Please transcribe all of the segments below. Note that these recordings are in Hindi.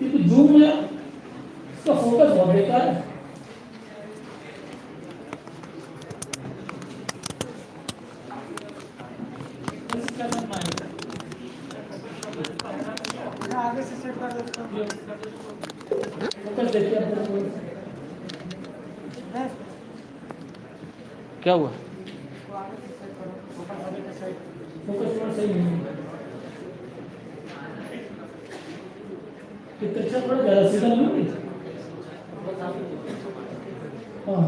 क्योंकि जूम में इसका फोकस बहुत बेकार है। आगे से सेट कर देता हूं। फोकस देखिए आप। क्या हुआ? फोकस थोड़ा सही नहीं है। पिक्चर थोड़ा ज़्यादा सीधा नहीं है। हाँ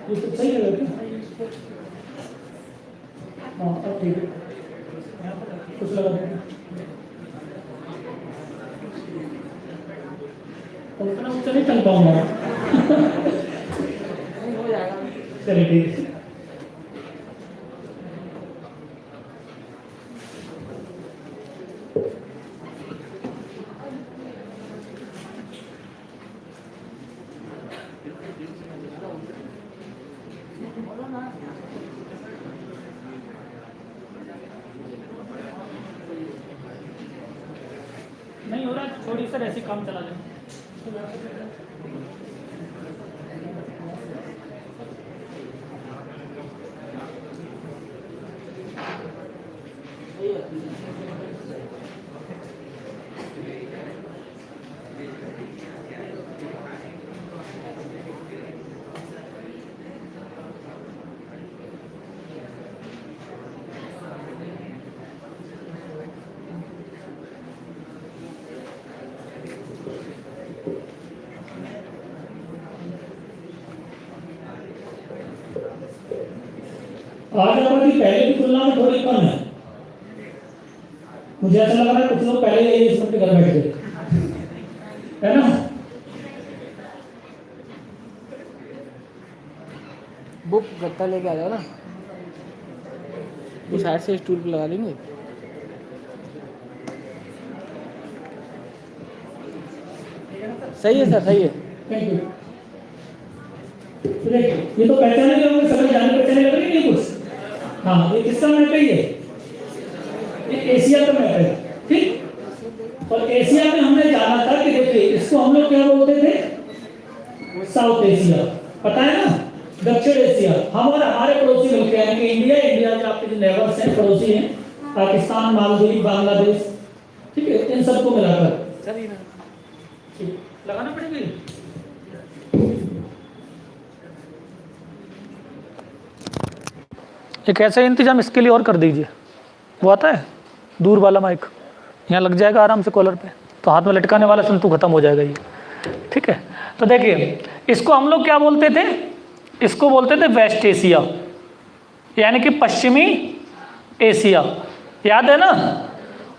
ये तो सही है क्या? हाँ अब ठीक है, कुछ लगा देना। उतना ऊँचा नहीं चल पाऊंगा। चलिए ठीक है। नहीं हो रहा, छोड़ी सर, ऐसे काम चला जाए। आज हमारी पहले की तुलना में थोड़ी कम है। मुझे ऐसा लग रहा है कुछ लोग पहले ये इस पे घर बैठ गए, है ना? बुक गत्ता लेके आ जाओ ना, इस साइड से स्टूल पे लगा देंगे। सही है सर, सही है। Thank you. ये तो पहचाने के होंगे, सभी जाने पहचाने लग रही है कुछ। हाँ, ये किसका मैटर है? ये एशिया का मैटर है, ठीक। और एशिया में हमने जाना था कि देखिए इसको हम लोग क्या बोलते थे? साउथ एशिया, पता है ना? दक्षिण एशिया। हम और हमारे पड़ोसी मिलकर यानी कि इंडिया के आपके जो नेबर्स हैं, पड़ोसी हैं, पाकिस्तान, मालदीव, बांग्लादेश, ठीक है, इन सबको मिलाकर लगाना पड़ेगा। एक ऐसा इंतजाम इसके लिए और कर दीजिए, वो आता है दूर वाला माइक, यहाँ लग जाएगा आराम से कॉलर पे, तो हाथ में लटकाने वाला संतु खत्म हो जाएगा ये, ठीक है। तो देखिए इसको हम लोग क्या बोलते थे? इसको बोलते थे वेस्ट एशिया, यानी कि पश्चिमी एशिया, याद है ना?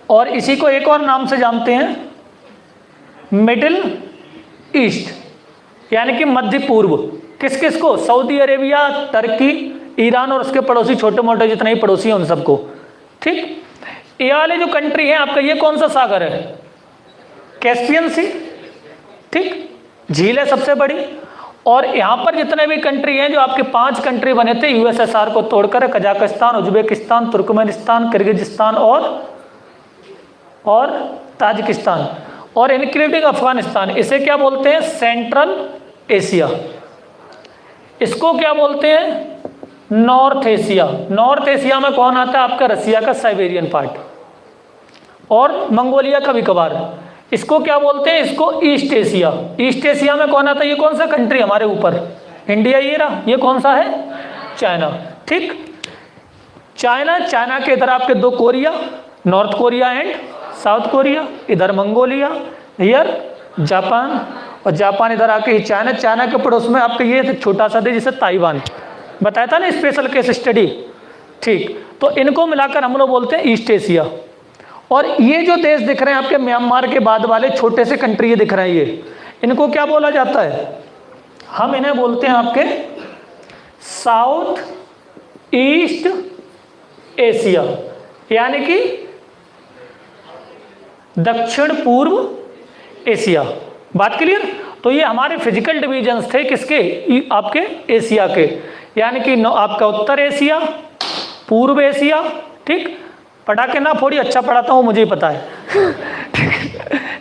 और इसी को एक और नाम से जानते हैं मिडिल ईस्ट, यानी कि मध्य पूर्व। किस किस को? सऊदी अरेबिया, तुर्की, ईरान और उसके पड़ोसी छोटे मोटे जितने ही पड़ोसी हैं उन सबको, ठीक। ये वाले जो कंट्री है आपका, ये कौन सा सागर है? कैस्पियन सी, ठीक, झील है सबसे बड़ी। और यहाँ पर जितने भी कंट्री हैं, जो आपके 5 कंट्री बने थे यूएसएसआर को तोड़कर, कजाकिस्तान, उज्बेकिस्तान, तुर्कमेनिस्तान, किर्गिजिस्तान और ताजिकिस्तान, और इंक्लूडिंग अफगानिस्तान, इसे क्या बोलते हैं? Central Asia. इसको क्या बोलते हैं? North Asia. नॉर्थ एशिया में कौन आता है आपका? रसिया का साइबेरियन पार्ट और मंगोलिया का भी कभार। इसको क्या बोलते हैं? इसको ईस्ट एशिया। ईस्ट एशिया में कौन आता है? ये कौन सा कंट्री हमारे ऊपर? इंडिया, ये रहा। ये कौन सा है? चाइना, ठीक। चाइना के इधर आपके 2 Korea, north Korea and south Korea, इधर मंगोलिया, इधर जापान, और जापान इधर आके चाइना के पड़ोस में आपके ये छोटा सा देश जिसे ताइवान बताया था ना, स्पेशल केस स्टडी, ठीक। तो इनको मिलाकर हम लोग बोलते हैं ईस्ट एशिया। और ये जो देश दिख रहे हैं आपके म्यांमार के बाद वाले छोटे से कंट्री ये दिख रहे हैं, ये इनको क्या बोला जाता है? हम इन्हें बोलते हैं आपके साउथ ईस्ट एशिया, यानी कि दक्षिण पूर्व एशिया। बात क्लियर? तो ये हमारे फिजिकल डिवीजन्स थे किसके? आपके एशिया के, यानी कि आपका उत्तर एशिया, पूर्व एशिया, ठीक, पटाखे ना फोड़ी, अच्छा पढ़ाता हूँ मुझे ही पता है।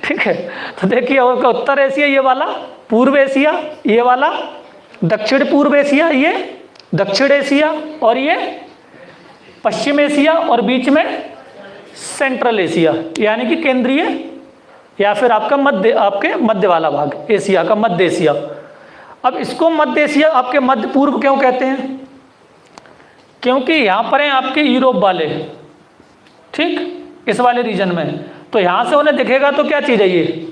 ठीक है, तो देखिए उत्तर एशिया ये वाला, पूर्व एशिया ये वाला, दक्षिण पूर्व एशिया ये दक्षिण एशिया, और ये पश्चिम एशिया, और बीच में सेंट्रल एशिया यानी कि केंद्रीय या फिर आपका मध्य, आपके मध्य वाला भाग एशिया का मध्य एशिया। अब इसको मध्य एशिया आपके मध्य पूर्व क्यों कहते हैं? क्योंकि यहाँ पर हैं आपके यूरोप वाले, ठीक, इस वाले रीजन में, तो यहाँ से उन्हें दिखेगा तो क्या चीज़ है ये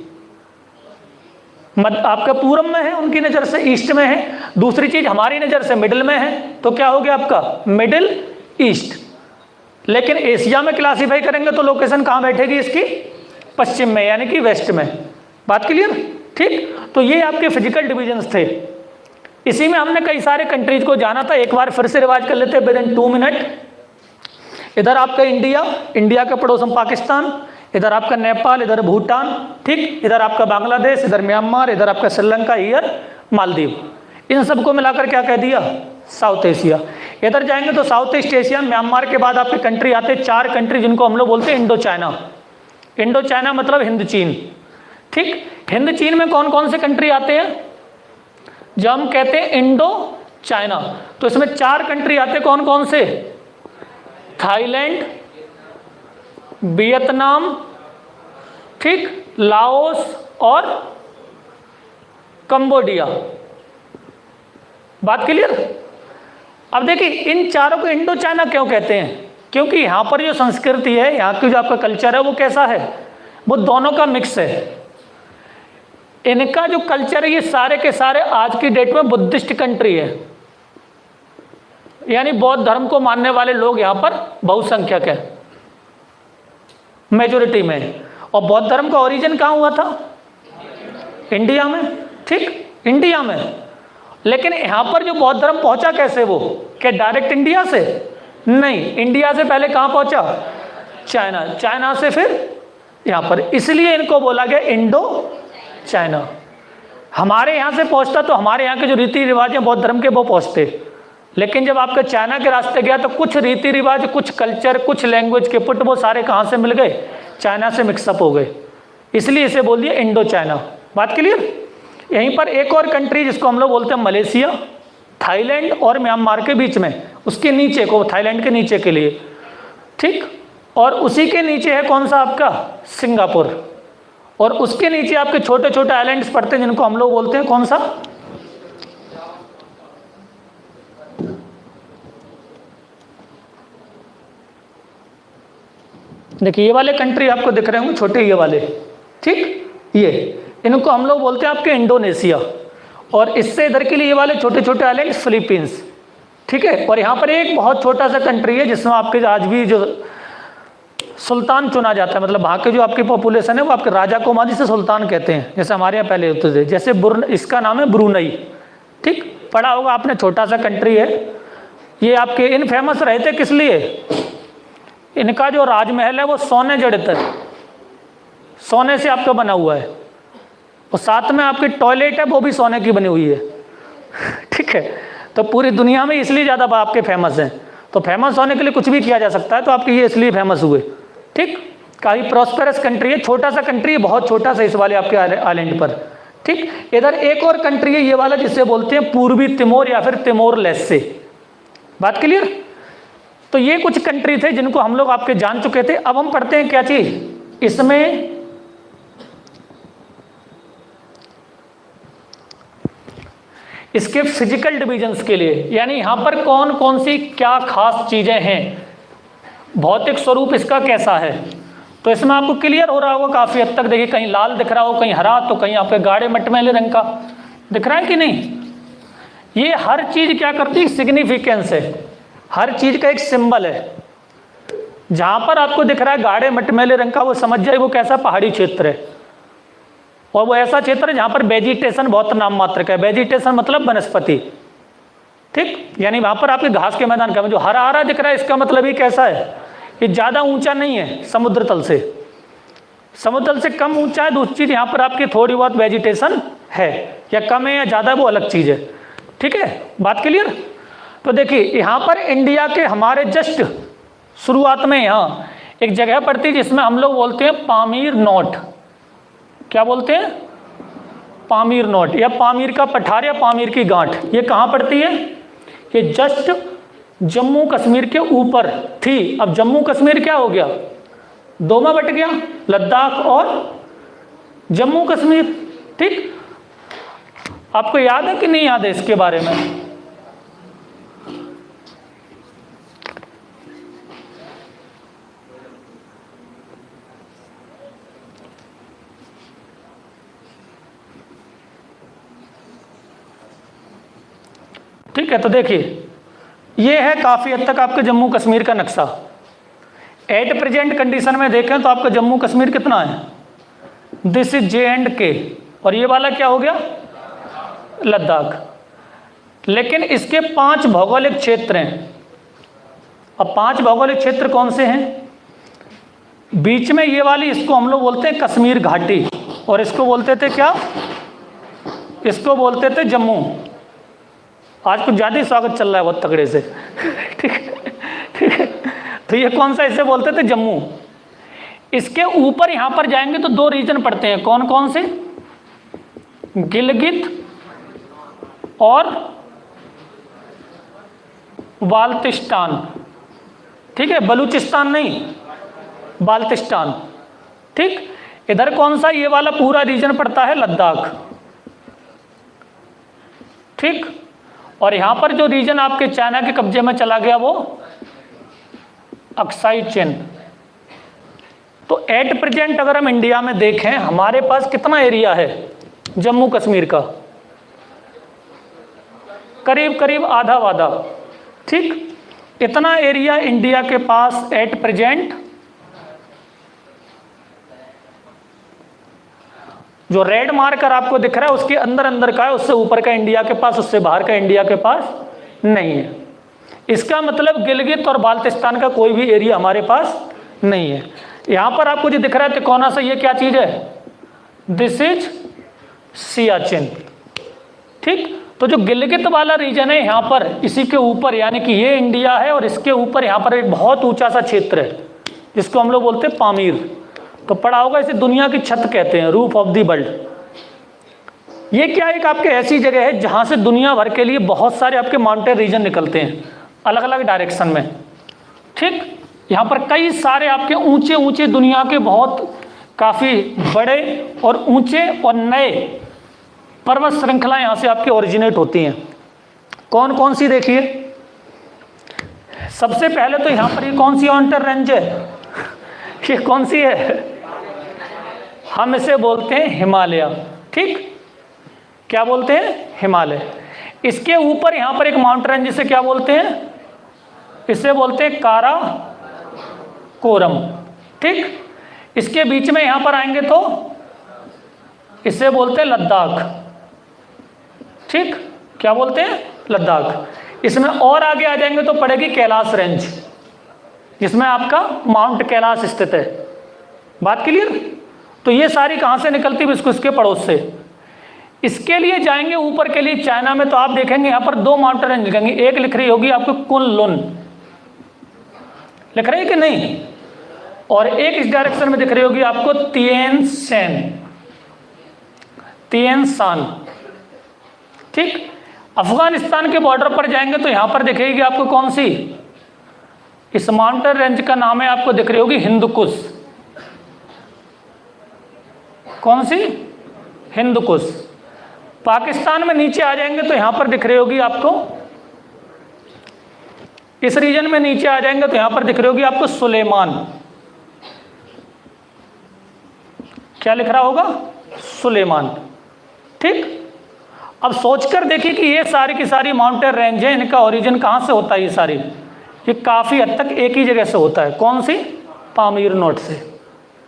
आपका पूर्व में है, उनकी नज़र से ईस्ट में है। दूसरी चीज़ हमारी नज़र से मिडिल में है, तो क्या हो गया आपका मिडिल ईस्ट। लेकिन एशिया में क्लासीफाई करेंगे तो लोकेशन कहाँ बैठेगी इसकी? पश्चिम में यानी कि वेस्ट में। बात क्लियर? ठीक, तो ये आपके फिजिकल डिविजन्स थे। इसी में हमने कई सारे कंट्रीज को जाना था, एक बार फिर से रिवाइज कर लेते हैं विद इन 2 मिनट। इधर आपका इंडिया, इंडिया के पड़ोस में पाकिस्तान, इधर आपका नेपाल, इधर भूटान, ठीक, इधर आपका बांग्लादेश, इधर म्यांमार, इधर आपका श्रीलंका, इधर मालदीव। इन सबको मिलाकर क्या कह दिया? South Asia. इधर जाएंगे तो साउथ ईस्ट एशिया, म्यांमार के बाद आपके कंट्री आते हैं 4 कंट्री जिनको हम लोग बोलते हैं इंडो चाइना। इंडो चाइना मतलब हिंद चीन, ठीक। हिंद चीन में कौन कौन से कंट्री आते हैं? जब हम कहते हैं इंडो चाइना तो इसमें 4 कंट्री आते हैं, कौन कौन से? थाईलैंड, वियतनाम, ठीक, लाओस और कंबोडिया। बात क्लियर? अब देखिए इन चारों को इंडो चाइना क्यों कहते हैं? क्योंकि यहाँ पर जो संस्कृति है, यहाँ की जो आपका कल्चर है वो कैसा है? वो दोनों का मिक्स है। इनका जो कल्चर है ये सारे के सारे आज की डेट में बुद्धिस्ट कंट्री है, यानी बौद्ध धर्म को मानने वाले लोग यहाँ पर बहुसंख्यक है, मेजोरिटी में। और बौद्ध धर्म का ओरिजिन कहाँ हुआ था? इंडिया में, ठीक, इंडिया में। लेकिन यहाँ पर जो बौद्ध धर्म पहुँचा कैसे? वो क्या डायरेक्ट इंडिया से? नहीं, इंडिया से पहले कहाँ पहुँचा? चाइना, चाइना से फिर यहाँ पर, इसलिए इनको बोला गया इंडो चाइना। हमारे यहाँ से पहुँचता तो हमारे यहाँ के जो रीति रिवाज हैं बौद्ध धर्म के वो पहुँचते, लेकिन जब आपका चाइना के रास्ते गया तो कुछ रीति रिवाज, कुछ कल्चर, कुछ लैंग्वेज के पुट वो सारे कहाँ से मिल गए? चाइना से मिक्सअप हो गए, इसलिए इसे बोल दिया इंडो चाइना। बात क्लियर? यहीं पर एक और कंट्री जिसको हम लोग बोलते हैं मलेशिया, थाईलैंड और म्यांमार के बीच में, उसके नीचे को, थाईलैंड के नीचे के लिए, ठीक, और उसी के नीचे है कौन सा आपका? सिंगापुर। और उसके नीचे आपके छोटे छोटे आइलैंड्स पड़ते हैं जिनको हम लोग बोलते हैं कौन सा? देखिए ये वाले कंट्री आपको दिख रहे होंगे छोटे, ये वाले, ठीक, ये इनको हम लोग बोलते हैं आपके इंडोनेशिया। और इससे इधर के लिए ये वाले छोटे छोटे आइलैंड फिलीपींस, ठीक है। और यहाँ पर एक बहुत छोटा सा कंट्री है जिसमें आपके आज भी जो सुल्तान चुना जाता है, मतलब वहाँ के जो आपकी पॉपुलेशन है वो आपके राजा को माजी से सुल्तान कहते हैं, जैसे हमारे यहाँ पहले होते थे। जैसे इसका नाम है ब्रुनई, ठीक, पढ़ा होगा आपने, छोटा सा कंट्री है ये। आपके इन फेमस रहे थे किस लिए? इनका जो राजमहल है वो सोने जड़ित है, सोने से आपका बना हुआ है, और साथ में आपकी टॉयलेट है वो भी सोने की बनी हुई है, ठीक है। तो पूरी दुनिया में इसलिए ज़्यादा आपके फेमस हैं। तो फेमस होने के लिए कुछ भी किया जा सकता है, तो आपके ये इसलिए फेमस हुए, ठीक। काफ़ी प्रॉस्पेरस कंट्री है, छोटा सा कंट्री है, बहुत छोटा सा इस वाले आपके आइलैंड पर, ठीक। इधर एक और कंट्री है ये वाला जिसे बोलते हैं पूर्वी तिमोर या फिर तिमोर लेस्टे। बात क्लियर? तो ये कुछ कंट्री थे जिनको हम लोग आपके जान चुके थे। अब हम पढ़ते हैं क्या चीज इसमें, इसके फिजिकल डिविजन्स के लिए, यानी यहाँ पर कौन कौन सी क्या खास चीजें हैं, भौतिक स्वरूप इसका कैसा है। तो इसमें आपको क्लियर हो रहा होगा काफी हद तक। देखिए कहीं लाल दिख रहा हो, कहीं हरा, तो कहीं आपके गाढ़े मटमैले रंग का दिख रहा है कि नहीं। ये हर चीज क्या करती है? सिग्निफिकेंस है, हर चीज का एक सिंबल है। जहां पर आपको दिख रहा है गाढ़े मटमैले रंग का, वो समझ जाए वो कैसा पहाड़ी क्षेत्र है, और वो ऐसा क्षेत्र है जहां पर वेजिटेशन बहुत नाम मात्र का है। वेजिटेशन मतलब वनस्पति, ठीक, यानी वहां पर आपके घास के मैदान का जो हरा हरा दिख रहा है, इसका मतलब ये कैसा है? ये ज्यादा ऊंचा नहीं है समुद्र तल से, समुद्र तल से कम ऊंचा है। दूसरी चीज यहाँ पर आपकी थोड़ी बहुत वेजिटेशन है, या कम है या ज्यादा, वो अलग चीज है, ठीक है। बात क्लियर? तो देखिए यहाँ पर इंडिया के हमारे जस्ट शुरुआत में यहाँ एक जगह पड़ती है जिसमें हम लोग बोलते हैं पामीर नोट। क्या बोलते हैं? पामीर नोट या पामीर का पठार या पामीर की गांठ। ये कहाँ पड़ती है? ये जस्ट जम्मू कश्मीर के ऊपर थी। अब जम्मू कश्मीर क्या हो गया? दो में बट गया, लद्दाख और जम्मू कश्मीर। ठीक, आपको याद है कि नहीं याद है इसके बारे में? ठीक है, तो देखिए ये है काफ़ी हद तक आपके जम्मू कश्मीर का नक्शा। एट प्रेजेंट कंडीशन में देखें तो आपका जम्मू कश्मीर कितना है? दिस इज J&K और ये वाला क्या हो गया? लद्दाख। लेकिन इसके 5 भौगोलिक क्षेत्र हैं। अब 5 भौगोलिक क्षेत्र कौन से हैं? बीच में ये वाली, इसको हम लोग बोलते हैं कश्मीर घाटी और इसको बोलते थे क्या? इसको बोलते थे जम्मू। आज कुछ ज़्यादा ही स्वागत चल रहा है बहुत तगड़े से। ठीक है, तो ये कौन सा? इसे बोलते थे जम्मू। इसके ऊपर यहाँ पर जाएंगे तो 2 रीजन पड़ते हैं। कौन कौन से? गिलगित और बाल्टिस्तान। ठीक है, बलूचिस्तान नहीं, बाल्टिस्तान। ठीक, इधर कौन सा? ये वाला पूरा रीजन पड़ता है लद्दाख। ठीक, और यहां पर जो रीजन आपके चाइना के कब्जे में चला गया वो अक्साई चीन। तो एट प्रेजेंट अगर हम इंडिया में देखें, हमारे पास कितना एरिया है जम्मू कश्मीर का? करीब करीब आधा वाधा। ठीक, इतना एरिया इंडिया के पास एट प्रेजेंट। जो रेड मार्कर आपको दिख रहा है उसके अंदर अंदर का है, उससे ऊपर का इंडिया के पास, उससे बाहर का इंडिया के पास नहीं है। इसका मतलब गिलगित और बाल्टिस्तान का कोई भी एरिया हमारे पास नहीं है। यहां पर आपको जो दिख रहा है तिकोना से, ये क्या चीज है? This is Siachen. ठीक, तो जो गिलगित वाला रीजन है यहाँ पर, इसी के ऊपर, यानी कि ये इंडिया है और इसके ऊपर यहाँ पर एक बहुत ऊंचा सा क्षेत्र है जिसको हम लोग बोलते हैं पामीर। तो पढ़ा होगा, इसे दुनिया की छत कहते हैं, रूफ ऑफ द वर्ल्ड। ये क्या एक आपके ऐसी जगह है जहाँ से दुनिया भर के लिए बहुत सारे आपके माउंटेन रीजन निकलते हैं अलग अलग डायरेक्शन में। ठीक, यहाँ पर कई सारे आपके ऊंचे ऊंचे दुनिया के बहुत काफ़ी बड़े और ऊंचे और नए पर्वत श्रृंखला यहाँ से आपके ओरिजिनेट होती हैं। कौन कौन सी? देखिए, सबसे पहले तो यहाँ पर ये कौन सी माउंटेन रेंज है? ये कौन सी है? हम इसे बोलते हैं हिमालय। ठीक, क्या बोलते हैं? हिमालय। इसके ऊपर यहाँ पर एक माउंटेन रेंज, जिसे क्या बोलते हैं? इसे बोलते हैं काराकोरम। ठीक, इसके बीच में यहाँ पर आएंगे तो इसे बोलते हैं लद्दाख। ठीक, क्या बोलते हैं? लद्दाख। इसमें और आगे आ जाएंगे तो पड़ेगी कैलाश रेंज, जिसमें आपका माउंट कैलाश स्थित है। बात क्लियर? तो ये सारी कहाँ से निकलती है? इसके पड़ोस से। इसके लिए जाएंगे ऊपर के लिए चाइना में, तो आप देखेंगे यहाँ पर 2 माउंटेन रेंज लिखेंगे। एक लिख रही होगी आपको कुनलुन, लिख रही है कि नहीं? और एक इस डायरेक्शन में दिख रही होगी आपको तिएन शान। ठीक, अफगानिस्तान के बॉर्डर पर जाएंगे तो यहां पर दिखेगी आपको कौन सी? इस माउंटेन रेंज का नाम है, आपको दिख रही होगी हिंदुकुश। कौन सी? हिंदुकुश। पाकिस्तान में नीचे आ जाएंगे तो यहां पर दिख रही होगी आपको, इस रीजन में नीचे आ जाएंगे तो यहां पर दिख रही होगी आपको सुलेमान। क्या लिख रहा होगा? सुलेमान। ठीक, अब सोचकर देखिए कि ये सारी की सारी माउंटेन रेंज है, इनका ओरिजिन कहाँ से होता है? ये सारी, ये काफ़ी हद तक एक ही जगह से होता है। कौन सी? पामीर नोट से।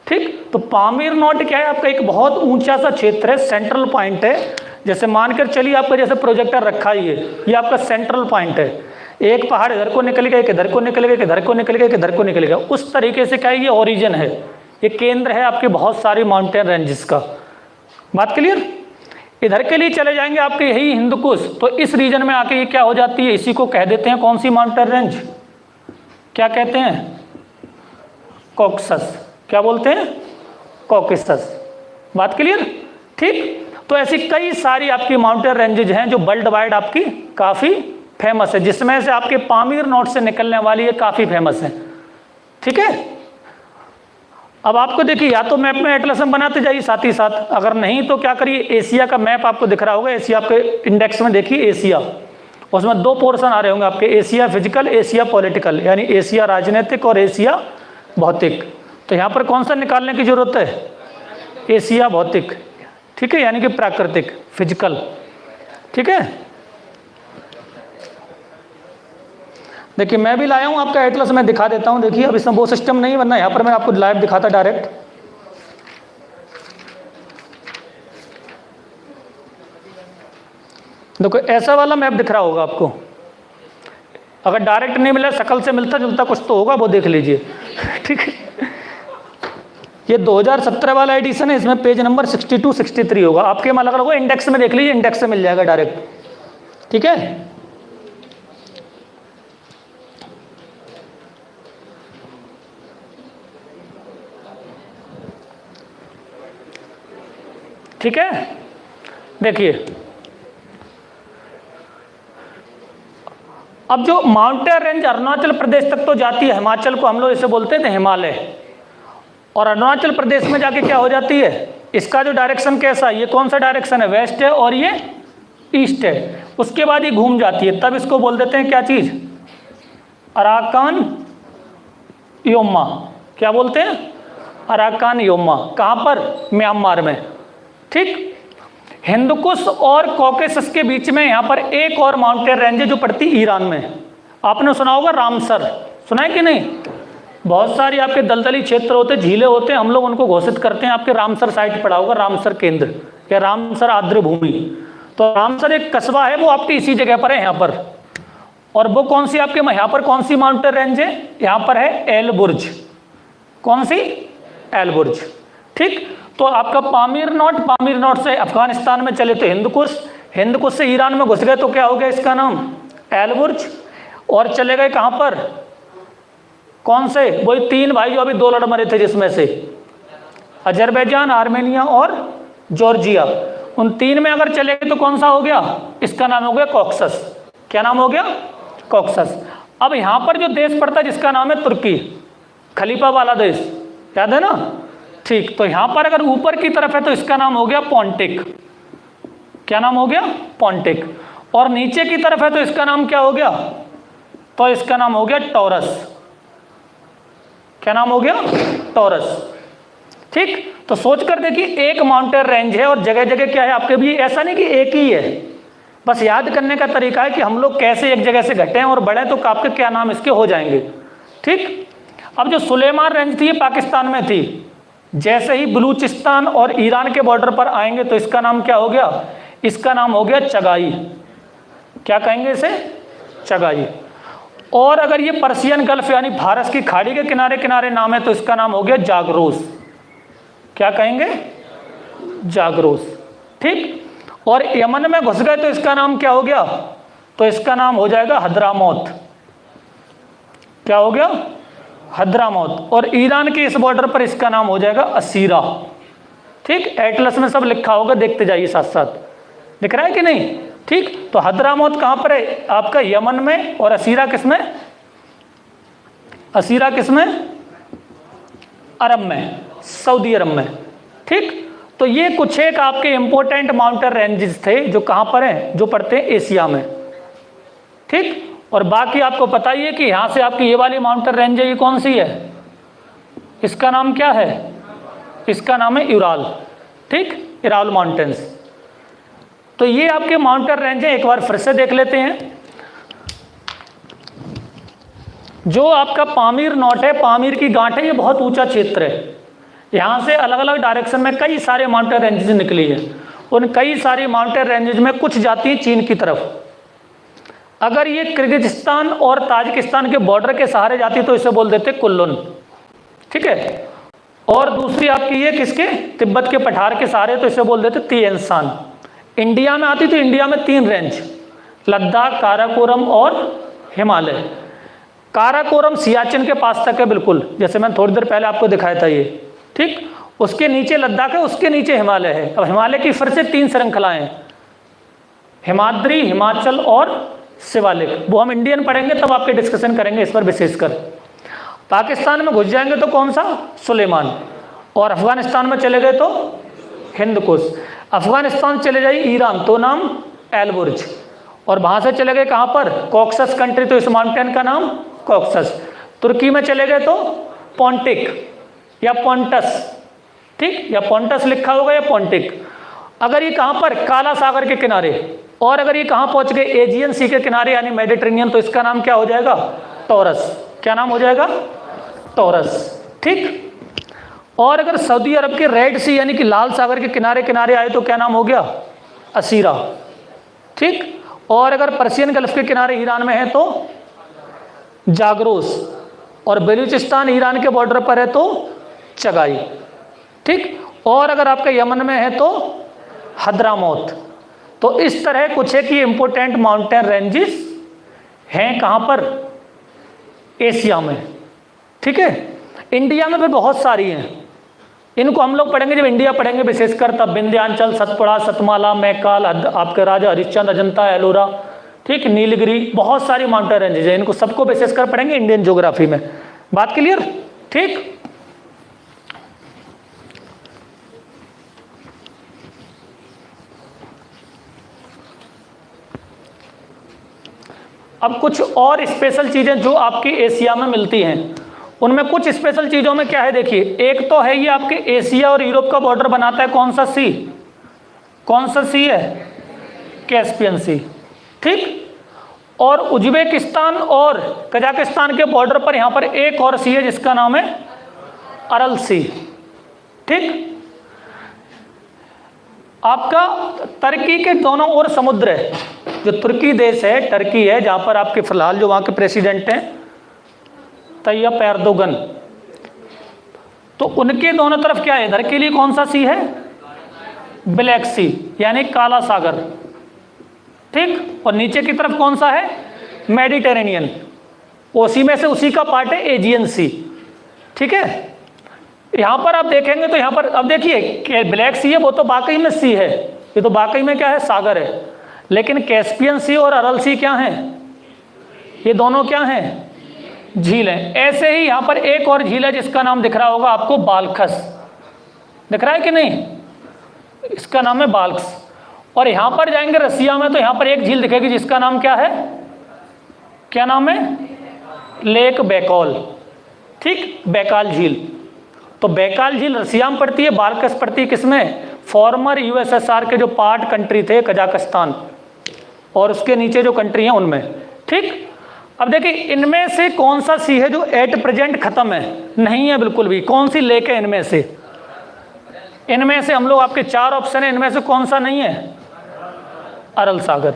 ठीक, तो पामीर नोट क्या है? आपका एक बहुत ऊंचा सा क्षेत्र है, सेंट्रल पॉइंट है। जैसे मानकर चलिए आपका जैसे प्रोजेक्टर रखा ही है, ये आपका सेंट्रल पॉइंट है। एक पहाड़ इधर को निकल गया, एक इधर को निकल गया, एक इधर को निकल गया, एक इधर को निकल गया। उस तरीके से क्या है? ये ओरिजिन है, ये केंद्र है आपके बहुत सारे माउंटेन रेंजेस का। बात क्लियर? इधर के लिए चले जाएंगे आपके यही हिंदुकुश, तो इस रीजन में आके ये क्या हो जाती है? इसी को कह देते हैं कौन सी माउंटेन रेंज? क्या कहते हैं? कॉकसस। क्या बोलते हैं? कॉकेसस। बात क्लियर? ठीक, तो ऐसी कई सारी आपकी माउंटेन रेंजेज हैं जो वर्ल्ड वाइड आपकी काफ़ी फेमस है, जिसमें से आपके पामीर नोट से निकलने वाली ये काफ़ी फेमस है। ठीक है, अब आपको देखिए, या तो मैप में एटलस में बनाते जाइए साथ ही साथ, अगर नहीं तो क्या करिए, एशिया का मैप आपको दिख रहा होगा, एशिया आपके इंडेक्स में देखिए एशिया, उसमें दो पोर्शन आ रहे होंगे आपके, एशिया फिजिकल, एशिया पॉलिटिकल, यानी एशिया राजनीतिक और एशिया भौतिक। तो यहाँ पर कौन सा निकालने की जरूरत है? एशिया भौतिक। ठीक है, यानी कि प्राकृतिक, फिजिकल। ठीक है, देखिए मैं भी लाया हूँ आपका एटलस, मैं दिखा देता हूँ। देखिए अब इसमें वो सिस्टम नहीं बनना, यहाँ पर मैं आपको लाइव दिखाता डायरेक्ट। देखो ऐसा वाला मैप दिख रहा होगा आपको, अगर डायरेक्ट नहीं मिला, शकल से मिलता जुलता कुछ तो होगा, वो देख लीजिए। ठीक है, ये 2017 वाला एडिशन है, इसमें पेज नंबर 62 63 होगा, आपके में अलग अलग होगा, इंडेक्स में देख लीजिए, इंडेक्स से मिल जाएगा डायरेक्ट। ठीक है, ठीक है, देखिए अब जो माउंटेन रेंज अरुणाचल प्रदेश तक तो जाती है, हिमाचल को हम लोग इसे बोलते थे हिमालय, और अरुणाचल प्रदेश में जाके क्या हो जाती है, इसका जो डायरेक्शन कैसा है, ये कौन सा डायरेक्शन है, वेस्ट है और ये ईस्ट है, उसके बाद ये घूम जाती है, तब इसको बोल देते हैं क्या चीज, अराकान योमा। क्या बोलते हैं? Arakan Yoma. कहाँ पर? म्यांमार में। ठीक, हिंदकुश और कॉकेसस के बीच में यहाँ पर एक और माउंटेन रेंज है जो पड़ती ईरान में, आपने सुना होगा रामसर, सुना है कि नहीं? बहुत सारी आपके दलदली क्षेत्र होते, झीलें होते हैं, हम लोग उनको घोषित करते हैं, आपके रामसर साइट पड़ा होगा, रामसर केंद्र या रामसर आर्द्र भूमि। तो रामसर एक कस्बा है, वो आपकी इसी जगह पर है यहाँ पर। और वो कौन सी आपके यहाँ पर कौन सी माउंटेन रेंज है? यहाँ पर है एलबुर्ज। कौन सी? एलबुर्ज। ठीक, तो आपका पामीर नोट से अफगानिस्तान में चले तो हिंदकुश, हिंदकुश से ईरान में घुस गए तो क्या हो गया इसका नाम? एलबुर्ज। और चले गए कहाँ पर? कौन से? वही तीन भाई जो अभी दो लड़ मरे थे, जिसमें से अजरबैजान, आर्मेनिया और जॉर्जिया, उन तीन में अगर चले गए तो कौन सा हो गया? इसका नाम हो गया कॉकसस। क्या नाम हो गया? कॉकसस। अब यहाँ पर जो देश पड़ता है जिसका नाम है तुर्की, खलीफा वाला देश, याद है ना? ठीक, तो यहाँ पर अगर ऊपर की तरफ है तो इसका नाम हो गया पोंटिक। क्या नाम हो गया? पोंटिक। और नीचे की तरफ है तो इसका नाम क्या हो गया? तो इसका नाम हो गया टॉरस। क्या नाम हो गया? टॉरस। ठीक, तो सोच कर देखिए, एक माउंटेन रेंज है और जगह जगह क्या है आपके भी, ऐसा नहीं कि एक ही है, बस याद करने का तरीका है कि हम लोग कैसे एक जगह से घटे और बढ़े तो आपके क्या नाम इसके हो जाएंगे। ठीक, अब जो सुलेमान रेंज थी ये पाकिस्तान में थी, जैसे ही बलूचिस्तान और ईरान के बॉर्डर पर आएंगे तो इसका नाम क्या हो गया? इसका नाम हो गया चगाई। क्या कहेंगे इसे? चगाई। और अगर ये पर्शियन गल्फ यानी फारस की खाड़ी के किनारे किनारे नाम है तो इसका नाम हो गया जागरोस। क्या कहेंगे? जागरोस। ठीक, और यमन में घुस गए तो इसका नाम क्या हो गया? तो इसका नाम हो जाएगा हद्रामौत। क्या हो गया? हद्रामौत। और ईरान के इस बॉर्डर पर इसका नाम हो जाएगा असीरा। ठीक, एटलस में सब लिखा होगा, देखते जाइए साथ साथ, दिख रहा है कि नहीं? ठीक, तो हद्रामौत कहाँ पर है? आपका यमन में। और असीरा किस में? असीरा किस में? अरब में, सऊदी अरब में। ठीक, तो ये कुछ एक आपके इंपॉर्टेंट माउंटेन रेंजेस थे जो कहाँ पर हैं? जो पड़ते हैं एशिया में। ठीक, और बाकी आपको पता ही है कि यहाँ से आपकी ये वाली माउंटेन रेंज है, ये कौन सी है? इसका नाम क्या है? इसका नाम है यूराल। ठीक, यूराल माउंटेन्स। तो ये आपके माउंटेन रेंज है, एक बार फिर से देख लेते हैं। जो आपका पामीर नोट है, पामीर की गांठ है, ये बहुत ऊंचा क्षेत्र है। यहाँ से अलग अलग डायरेक्शन में कई सारे माउंटेन रेंजेस निकली है। उन कई सारी माउंटेन रेंजेस में कुछ जाती है चीन की तरफ। अगर ये किर्गिस्तान और ताजिकिस्तान के बॉर्डर के सहारे जाती तो इसे बोल देते कुल्लुन। ठीक है, और दूसरी आपकी ये किसके? तिब्बत के पठार के सहारे तो इसे बोल देते तिएनशान। इंडिया में आती तो इंडिया में तीन रेंज, लद्दाख, काराकोरम और हिमालय। काराकोरम सियाचिन के पास तक है बिल्कुल, जैसे मैंने थोड़ी देर पहले आपको दिखाया था ये, ठीक। उसके नीचे लद्दाख है, उसके नीचे हिमालय है। अब हिमालय की फिर से 3 श्रृंखलाएं हैं, हिमाद्री, हिमाचल और शिवालिक। वो हम इंडियन पढ़ेंगे तब आपके डिस्कशन करेंगे इस पर विशेषकर। पाकिस्तान में घुस जाएंगे तो कौन सा, सुलेमान। और अफगानिस्तान में चले गए तो हिंद कुश। अफगानिस्तान चले जाइए ईरान तो नाम एलबुर्ज, और वहां से चले गए कहां पर, कॉक्सस कंट्री, तो इस माउंटेन का नाम कॉक्सस। तुर्की में चले गए तो पोंटिक या पोंटस, ठीक, या पोंटस लिखा होगा या पोंटिक। अगर ये कहां पर, काला सागर के किनारे, और अगर ये कहां पहुंच गए, एजियन सी के किनारे यानी मेडिटेरेनियन, तो इसका नाम क्या हो जाएगा, टॉरस। क्या नाम हो जाएगा, टॉरस, ठीक। और अगर सऊदी अरब के रेड सी यानी कि लाल सागर के किनारे किनारे आए तो क्या नाम हो गया, असीरा, ठीक। और अगर पर्शियन गल्फ के किनारे ईरान में है तो जागरोस, और बलूचिस्तान ईरान के बॉर्डर पर है तो चगाई, ठीक। और अगर आपका यमन में है तो हद्रामौत। तो इस तरह कुछ है कि इंपोर्टेंट माउंटेन रेंजेस हैं कहां पर, एशिया में, ठीक है। इंडिया में भी बहुत सारी हैं, इनको हम लोग पढ़ेंगे जब इंडिया पढ़ेंगे विशेषकर, तब विंध्याचल, सतपुड़ा, सतमाला, मैकाल, आपके राजा हरिश्चंद्र, अजंता, एलोरा, ठीक, नीलगिरी, बहुत सारी माउंटेन रेंजेस हैं। इनको सबको विशेषकर पढ़ेंगे इंडियन ज्योग्राफी में। बात क्लियर, ठीक। अब कुछ और स्पेशल चीजें जो आपकी एशिया में मिलती हैं, उनमें कुछ स्पेशल चीजों में क्या है, देखिए। एक तो है ये आपके एशिया और यूरोप का बॉर्डर बनाता है कौन सा सी, कौन सा सी है, कैस्पियन सी, ठीक। और उज्बेकिस्तान और कजाकिस्तान के बॉर्डर पर यहां पर एक और सी है जिसका नाम है अरल सी, ठीक। आपका टर्की के दोनों ओर समुद्र है, जो तुर्की देश है, टर्की है, जहां पर आपके फिलहाल जो वहां के प्रेसिडेंट हैं तैयब एर्दोगन, तो उनके दोनों तरफ क्या है, इधर के लिए कौन सा सी है, ब्लैक सी यानी काला सागर, ठीक। और नीचे की तरफ कौन सा है, मेडिटेरेनियन, उसी में से उसी का पार्ट है एजियन सी, ठीक है। यहां पर आप देखेंगे तो यहां पर अब देखिए ब्लैक सी है, वो तो वाकई में सी है, ये तो वाकई में क्या है, सागर है। लेकिन कैस्पियन सी और अरल सी क्या हैं, ये दोनों क्या हैं, झील है। ऐसे ही यहां पर एक और झील है जिसका नाम दिख रहा होगा आपको, बाल्खस, दिख रहा है कि नहीं, इसका नाम है बाल्क्स। और यहां पर जाएंगे रसिया में तो यहां पर एक झील दिखेगी जिसका नाम क्या है, क्या नाम है, लेक बैकॉल, ठीक, बैकाल झील। तो बैकाल झील रसिया में पड़ती है, बाल्कस पड़ती है किसमें, फॉर्मर यूएसएसआर के जो पार्ट कंट्री थे, कजाकिस्तान और उसके नीचे जो कंट्री हैं उनमें, ठीक। अब देखिए इनमें से कौन सा सी है जो एट प्रेजेंट खत्म है, नहीं है बिल्कुल भी। कौन सी लेक है इनमें से, इनमें से हम लोग आपके 4 ऑप्शन है, इनमें से कौन सा नहीं है, अरल सागर।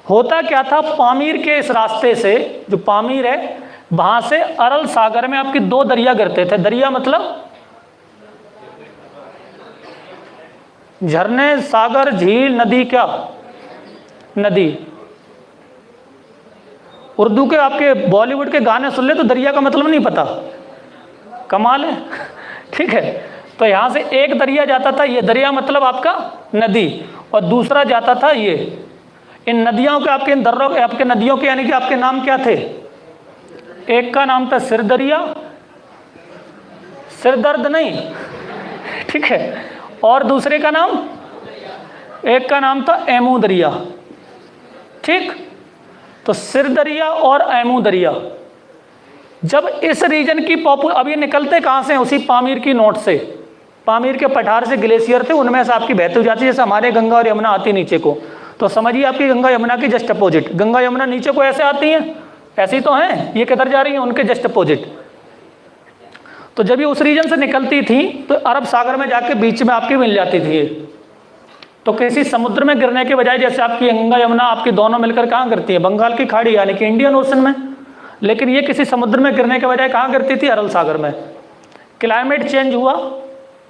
होता क्या था, पामीर के इस रास्ते से, जो पामीर है वहां से अरल सागर में आपकी 2 दरिया गिरते थे। दरिया मतलब झरने, सागर, झील, नदी, क्या नदी। उर्दू के आपके बॉलीवुड के गाने सुन ले तो दरिया का मतलब नहीं पता, कमाल है, ठीक है। तो यहां से एक दरिया जाता था, ये दरिया मतलब आपका नदी, और दूसरा जाता था ये। इन नदियों के आपके, इन दर्रों के आपके, नदियों के यानी कि आपके नाम क्या थे, एक का नाम था सिर दरिया, सिर दर्द नहीं, ठीक है, और दूसरे का नाम, एक का नाम था एमू दरिया, ठीक। तो सिर दरिया और एमू दरिया, जब इस रीजन की अब ये निकलते कहाँ से हैं, उसी पामीर की नोट से, पामीर के पठार से ग्लेशियर थे, उनमें से आपकी बहती जाती है, जैसे हमारे गंगा और यमुना आती नीचे को, तो समझिए आपकी गंगा यमुना की जस्ट अपोजिट, गंगा यमुना नीचे को ऐसे आती हैं, ऐसी तो हैं, ये किधर जा रही हैं, उनके जस्ट अपोजिट। तो जब ये उस रीजन से निकलती थी तो अरब सागर में जाके बीच में आपकी मिल जाती थी। तो किसी समुद्र में गिरने के बजाय, जैसे आपकी गंगा यमुना आपकी दोनों मिलकर कहाँ गिरती है, बंगाल की खाड़ी यानी कि इंडियन ओशन में, लेकिन ये किसी समुद्र में गिरने के बजाय कहाँ गिरती थी, अरल सागर में। क्लाइमेट चेंज हुआ,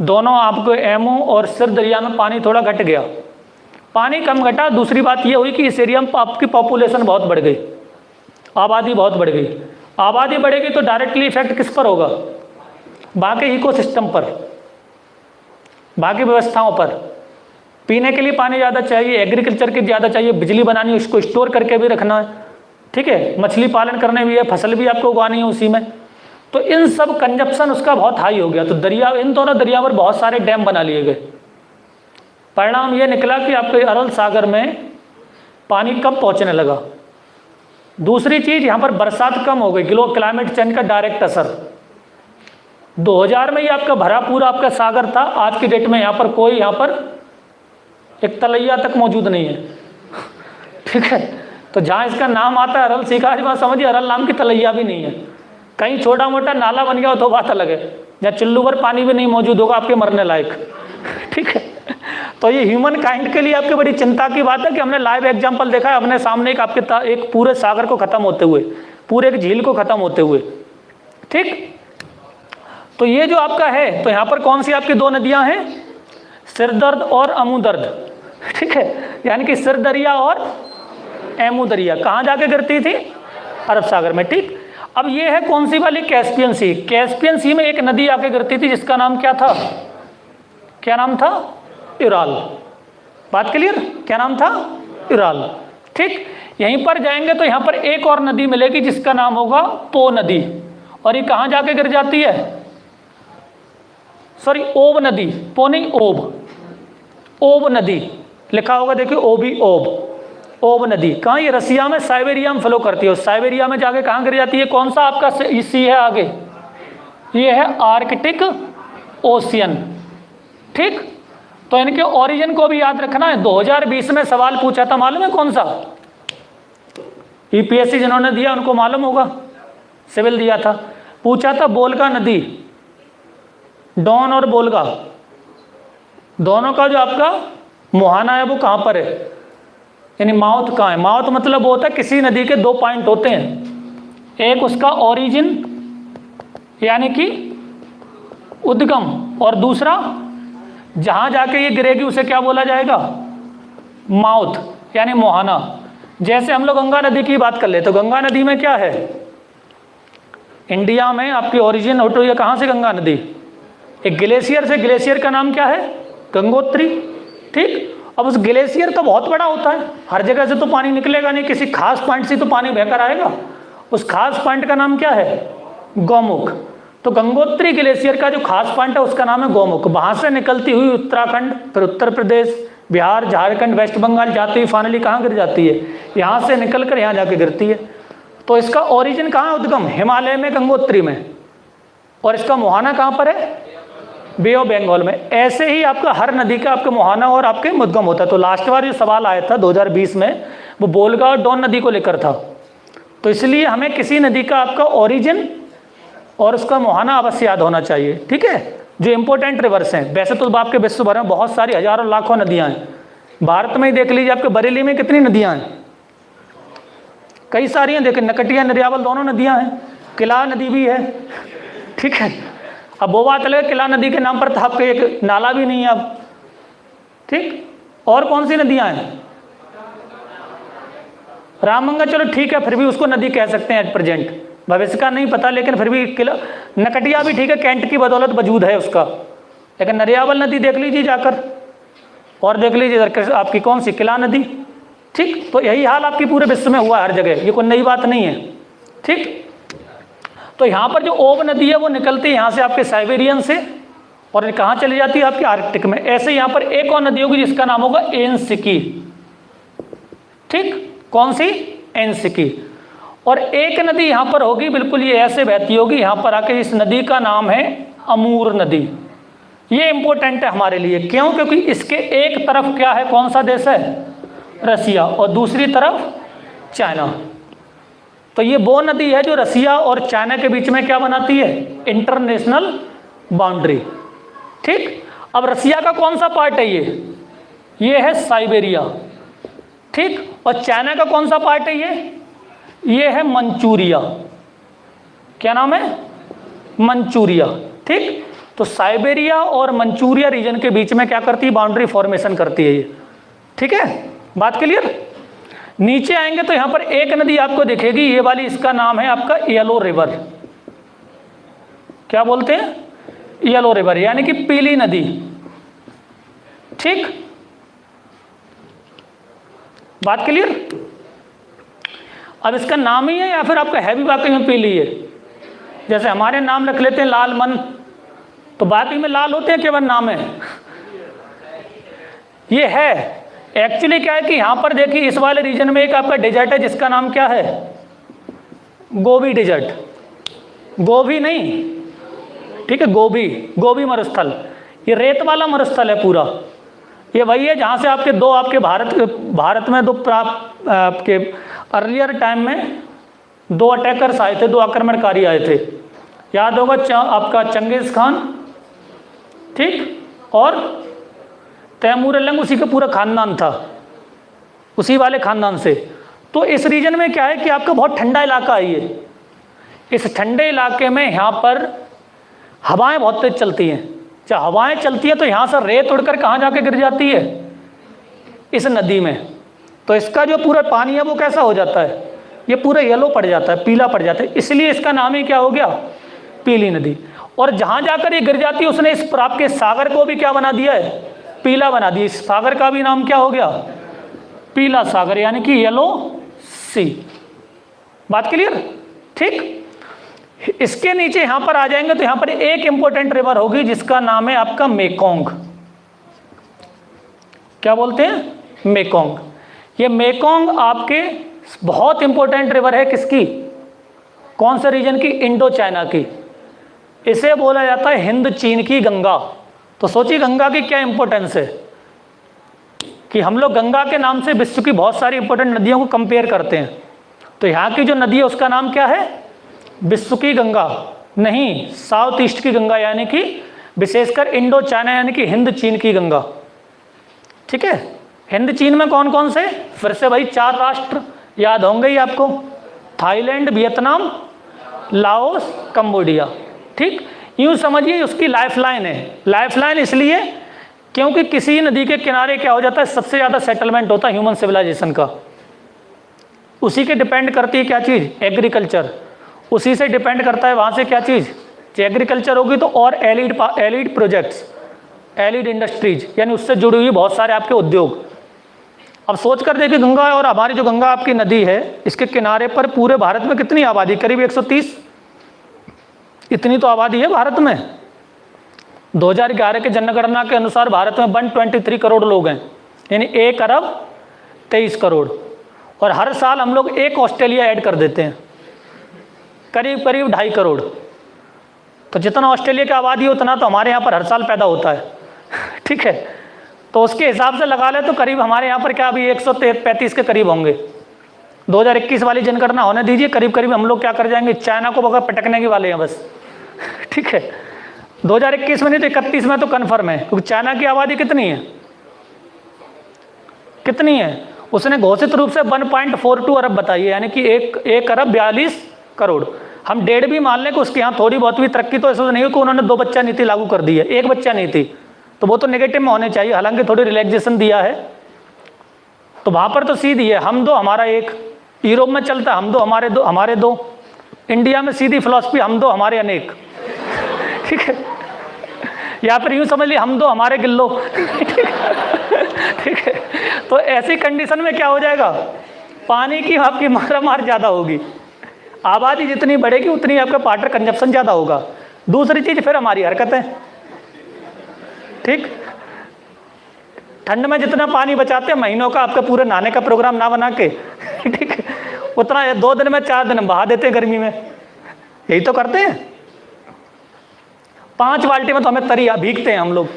दोनों आपको एमू और सिर दरिया में पानी थोड़ा घट गया, पानी कम घटा। दूसरी बात ये हुई कि इस एरिया में आपकी पॉपुलेशन बहुत बढ़ गई, आबादी बहुत बढ़ गई। आबादी बढ़ेगी तो डायरेक्टली इफेक्ट किस पर होगा? बाकी इकोसिस्टम पर, बाकी व्यवस्थाओं पर। पीने के लिए पानी ज़्यादा चाहिए, एग्रीकल्चर की ज़्यादा चाहिए, बिजली बनानी है, उसको स्टोर करके भी रखना है, ठीक है, मछली पालन करने भी है, फसल भी आपको उगानी है उसी में। तो इन सब कंजप्शन उसका बहुत हाई हो गया, तो दरिया, इन दोनों दरिया पर बहुत सारे डैम बना लिए गए। परिणाम ये निकला कि आपके अरल सागर में पानी कम पहुँचने लगा। दूसरी चीज़, यहाँ पर बरसात कम हो गई, क्लाइमेट चेंज का डायरेक्ट असर। 2000 में ही आपका भरा पूरा आपका सागर था, आज की डेट में यहाँ पर कोई, यहाँ पर एक तलैया तक मौजूद नहीं है, ठीक है। तो जहाँ इसका नाम आता है अरल सीखा, वहाँ समझिए अरल नाम की तलैया भी नहीं है। कहीं छोटा मोटा नाला बन गया हो तो बात अलग है, जहाँ चुल्लू भर पानी भी नहीं मौजूद होगा आपके मरने लायक, ठीक है। तो ये ह्यूमन काइंड के लिए आपकी बड़ी चिंता की बात है कि हमने लाइव एग्जाम्पल देखा है अपने सामने, एक आपके एक पूरे सागर को खत्म होते हुए, पूरे एक झील को खत्म होते हुए, ठीक। तो ये जो आपका है, तो यहाँ पर कौन सी आपकी दो नदियाँ हैं? सिरदर्द और अमू दर्द, ठीक है, यानी कि सिर दरिया और एमू दरिया कहाँ जाके गिरती थी? अरब सागर में, ठीक। अब ये है कौन सी वाली? कैस्पियन सी। कैस्पियन सी में एक नदी आके गिरती थी जिसका नाम क्या था? क्या नाम था? उराल। बात क्लियर? क्या नाम था? उराल, ठीक। यहीं पर जाएंगे तो यहाँ पर एक और नदी मिलेगी जिसका नाम होगा पो नदी, और ये कहाँ जाके गिर जाती है? सॉरी, ओब नदी, पो नहीं, ओब नदी लिखा होगा, देखिए ओबी, ओब नदी। कहाँ? ये रसिया में, साइबेरिया में फ्लो करती है, और साइबेरिया में जाके कहाँ गिर जाती है? कौन सा आपका सी है आगे? ये है आर्कटिक ओशियन, ठीक। तो इनके ओरिजिन को भी याद रखना है। 2020 में सवाल पूछा था, मालूम है कौन सा? यूपीएससी जिन्होंने दिया उनको मालूम होगा, सिविल दिया था, पूछा था बोलगा नदी, डॉन और बोलगा दोनों का जो आपका मुहाना है वो कहाँ पर है, यानी माउथ कहाँ है? माउथ मतलब वो होता है किसी नदी के दो पॉइंट होते हैं, एक उसका ओरिजिन यानी कि उद्गम, और दूसरा जहाँ जाके ये गिरेगी उसे क्या बोला जाएगा? माउथ यानी मुहाना। जैसे हम लोग गंगा नदी की बात कर ले तो गंगा नदी में क्या है? इंडिया में आपकी ओरिजिन होती है कहाँ से? गंगा नदी एक ग्लेशियर से, ग्लेशियर का नाम क्या है? गंगोत्री, ठीक। अब उस ग्लेशियर का बहुत बड़ा होता है, हर जगह से तो पानी निकलेगा नहीं, किसी खास पॉइंट से तो पानी बहकर आएगा, उस खास पॉइंट का नाम क्या है? गौमुख। तो गंगोत्री ग्लेशियर का जो खास पॉइंट है उसका नाम है गौमुख। वहाँ से निकलती हुई उत्तराखंड, फिर उत्तर प्रदेश, बिहार, झारखंड, वेस्ट बंगाल जाती हुई फाइनली कहाँ गिर जाती है? यहाँ से निकल कर यहाँ जाके गिरती है। तो इसका ओरिजिन कहाँ है? उद्गम हिमालय में, गंगोत्री में, और इसका मुहाना कहाँ पर है? बे ऑफ बंगाल में। ऐसे ही आपका हर नदी का आपका मुहाना और आपके उद्गम होता है। तो लास्ट बार जो सवाल आया था 2020 में वो बोलगा और डॉन नदी को लेकर था, तो इसलिए हमें किसी नदी का आपका ओरिजिन और उसका मुहाना अवश्य याद होना चाहिए, ठीक है, जो इंपॉर्टेंट रिवर्स हैं। वैसे तो आपके विश्व भर में बहुत सारी हजारों लाखों नदियाँ हैं, भारत में ही देख लीजिए आपके बरेली में कितनी नदियाँ हैं, कई सारी हैं, देखिए नकटिया नरियावल दोनों नदियाँ हैं, किला नदी भी है, ठीक है। अब वो बात अलग, किला नदी के नाम पर तो आपके एक नाला भी नहीं है अब, ठीक। और कौन सी नदियाँ हैं? रामगंगा, चलो ठीक है, फिर भी उसको नदी कह सकते हैं एट प्रेजेंट, भविष्य का नहीं पता, लेकिन फिर भी किला, नकटिया भी ठीक है, कैंट की बदौलत वजूद है उसका, लेकिन नरियावल नदी देख लीजिए जाकर, और देख लीजिए आपकी कौन सी? किला नदी, ठीक। तो यही हाल आपकी पूरे विश्व में हुआ है हर जगह, ये कोई नई बात नहीं है, ठीक। तो यहाँ पर जो ओब नदी है वो निकलती है यहाँ से आपके साइबेरियन से, और कहाँ चली जाती है? आपके आर्कटिक में। ऐसे यहाँ पर एक और नदी होगी जिसका नाम होगा एनसिकी, ठीक। कौन सी? एनसिकी। और एक नदी यहाँ पर होगी बिल्कुल ये ऐसे बहती होगी यहाँ पर आके, इस नदी का नाम है अमूर नदी। ये इंपॉर्टेंट है हमारे लिए, क्यों? क्योंकि इसके एक तरफ क्या है? कौन सा देश है? रसिया, और दूसरी तरफ चाइना। तो ये वो नदी है जो रसिया और चाइना के बीच में क्या बनाती है? इंटरनेशनल बाउंड्री, ठीक। अब रसिया का कौन सा पार्ट है? ये है साइबेरिया, ठीक। और चाइना का कौन सा पार्ट है? ये है मंचूरिया। क्या नाम है? मंचूरिया, ठीक। तो साइबेरिया और मंचूरिया रीजन के बीच में क्या करती है? बाउंड्री फॉर्मेशन करती है ये, ठीक है, बात क्लियर। नीचे आएंगे तो यहाँ पर एक नदी आपको दिखेगी, ये वाली, इसका नाम है आपका येलो रिवर। क्या बोलते हैं? येलो रिवर, यानी कि पीली नदी। ठीक, बात क्लियर? अब इसका नाम ही है या फिर आपका है भी वाकई में पीली है? जैसे हमारे नाम रख लेते हैं लाल मन, तो बाकी में लाल होते हैं, केवल नाम है। ये है एक्चुअली क्या है कि यहां पर देखिए इस वाले रीजन में एक आपका डेजर्ट है जिसका नाम क्या है? Gobi desert. गोबी नहीं, ठीक है, गोबी मरुस्थल। ये रेत वाला मरुस्थल है पूरा। ये वही है जहाँ से आपके भारत में आपके अर्लियर टाइम में 2 अटैकर्स आए थे, 2 आक्रमणकारी आए थे। याद होगा आपका चंगेज खान, ठीक, और तैमूर लंग, उसी का पूरा खानदान था, उसी वाले खानदान से। तो इस रीजन में क्या है कि आपका बहुत ठंडा इलाका है ये। इस ठंडे इलाके में यहाँ पर हवाएं बहुत तेज चलती हैं। जब हवाएं चलती हैं तो यहाँ से रेत उड़कर कहाँ जाके गिर जाती है? इस नदी में। तो इसका जो पूरा पानी है वो कैसा हो जाता है? ये पूरा येलो पड़ जाता है, पीला पड़ जाता है, इसलिए इसका नाम ही क्या हो गया? पीली नदी। और जहाँ जाकर ये गिर जाती है उसने इस आपके सागर को भी क्या बना दिया है? पीला बना दिया। इस सागर का भी नाम क्या हो गया? पीला सागर, यानी कि येलो सी। बात क्लियर? ठीक, इसके नीचे यहां पर आ जाएंगे तो यहां पर एक इंपॉर्टेंट रिवर होगी जिसका नाम है आपका मेकोंग। क्या बोलते हैं? मेकोंग। ये मेकोंग आपके बहुत इंपॉर्टेंट रिवर है। किसकी? कौन से रीजन की? इंडो चाइना की। इसे बोला जाता है हिंद चीन की गंगा। तो सोचिए गंगा की क्या इंपॉर्टेंस है कि हम लोग गंगा के नाम से विश्व की बहुत सारी इंपॉर्टेंट नदियों को कंपेयर करते हैं। तो यहाँ की जो नदी है उसका नाम क्या है? विश्व की गंगा नहीं, साउथ ईस्ट की गंगा, यानी कि विशेषकर इंडो चाइना यानी कि हिंद चीन की गंगा। ठीक है, हिंद चीन में कौन कौन से? फिर से भाई 4 राष्ट्र याद होंगे ही आपको, थाईलैंड, वियतनाम, लाओस, कंबोडिया। ठीक, यूँ समझिए उसकी लाइफलाइन है। लाइफलाइन इसलिए क्योंकि किसी नदी के किनारे क्या हो जाता है? सबसे ज़्यादा सेटलमेंट होता है ह्यूमन सिविलाइजेशन का। उसी के डिपेंड करती है क्या चीज़? एग्रीकल्चर। उसी से डिपेंड करता है वहाँ से क्या चीज़? एग्रीकल्चर होगी तो और एलिड प्रोजेक्ट्स, एलिड इंडस्ट्रीज, यानी उससे जुड़ी हुई बहुत सारे आपके उद्योग। अब सोच कर देखिए गंगा और हमारी जो गंगा आपकी नदी है, इसके किनारे पर पूरे भारत में कितनी आबादी? करीब 130, इतनी तो आबादी है भारत में। 2011 के जनगणना के अनुसार भारत में 123 करोड़ लोग हैं, यानी 1 अरब 23 करोड़। और हर साल हम लोग एक ऑस्ट्रेलिया ऐड कर देते हैं, करीब 2.5 करोड़। तो जितना ऑस्ट्रेलिया की आबादी है उतना तो हमारे यहाँ पर हर साल पैदा होता है। ठीक है, तो उसके हिसाब से लगा ले तो करीब हमारे यहाँ पर क्या अभी 135 के करीब होंगे। 2021 वाली जनगणना होने दीजिए, करीब करीब हम लोग क्या कर जाएंगे? चाइना को बगैर पटकने के वाले हैं बस। ठीक है, 2021 में नहीं तो 31 में तो कन्फर्म है, क्योंकि चाइना की आबादी कितनी है? कितनी है? उसने घोषित रूप से 1.42 अरब बताई है, यानी कि 1 अरब 42 करोड़। हम 1.5 भी मान लें कि उसके यहाँ थोड़ी बहुत भी तरक्की तो ऐसा नहीं है कि उन्होंने 2 बच्चा नीति लागू कर दी है, 1 बच्चा नीति, तो वो तो नेगेटिव में होने चाहिए, हालांकि थोड़ी रिलैक्सेशन दिया है। तो वहाँ पर तो सीधी है, हम 2 हमारा 1। यूरोप में चलता है हम 2 हमारे 2। इंडिया में सीधी फिलॉसफी हम 2 हमारे अनेक। ठीक है, या फिर यूँ समझ लिया हम 2 हमारे गिल्लो। ठीक है, तो ऐसी कंडीशन में क्या हो जाएगा? पानी की आपकी मारामार ज़्यादा होगी। आबादी जितनी बढ़ेगी उतनी आपका वाटर कंजप्शन ज़्यादा होगा। दूसरी चीज़ फिर हमारी हरकतें। ठीक, ठंड में जितना पानी बचाते हैं, महीनों का आपका पूरे नहाने का प्रोग्राम ना बना के, ठीक है, उतना 2 दिन में 4 दिन बहा देते हैं गर्मी में। यही तो करते हैं। 5 बाल्टी में तो हमें तरी भीगते हैं हम लोग।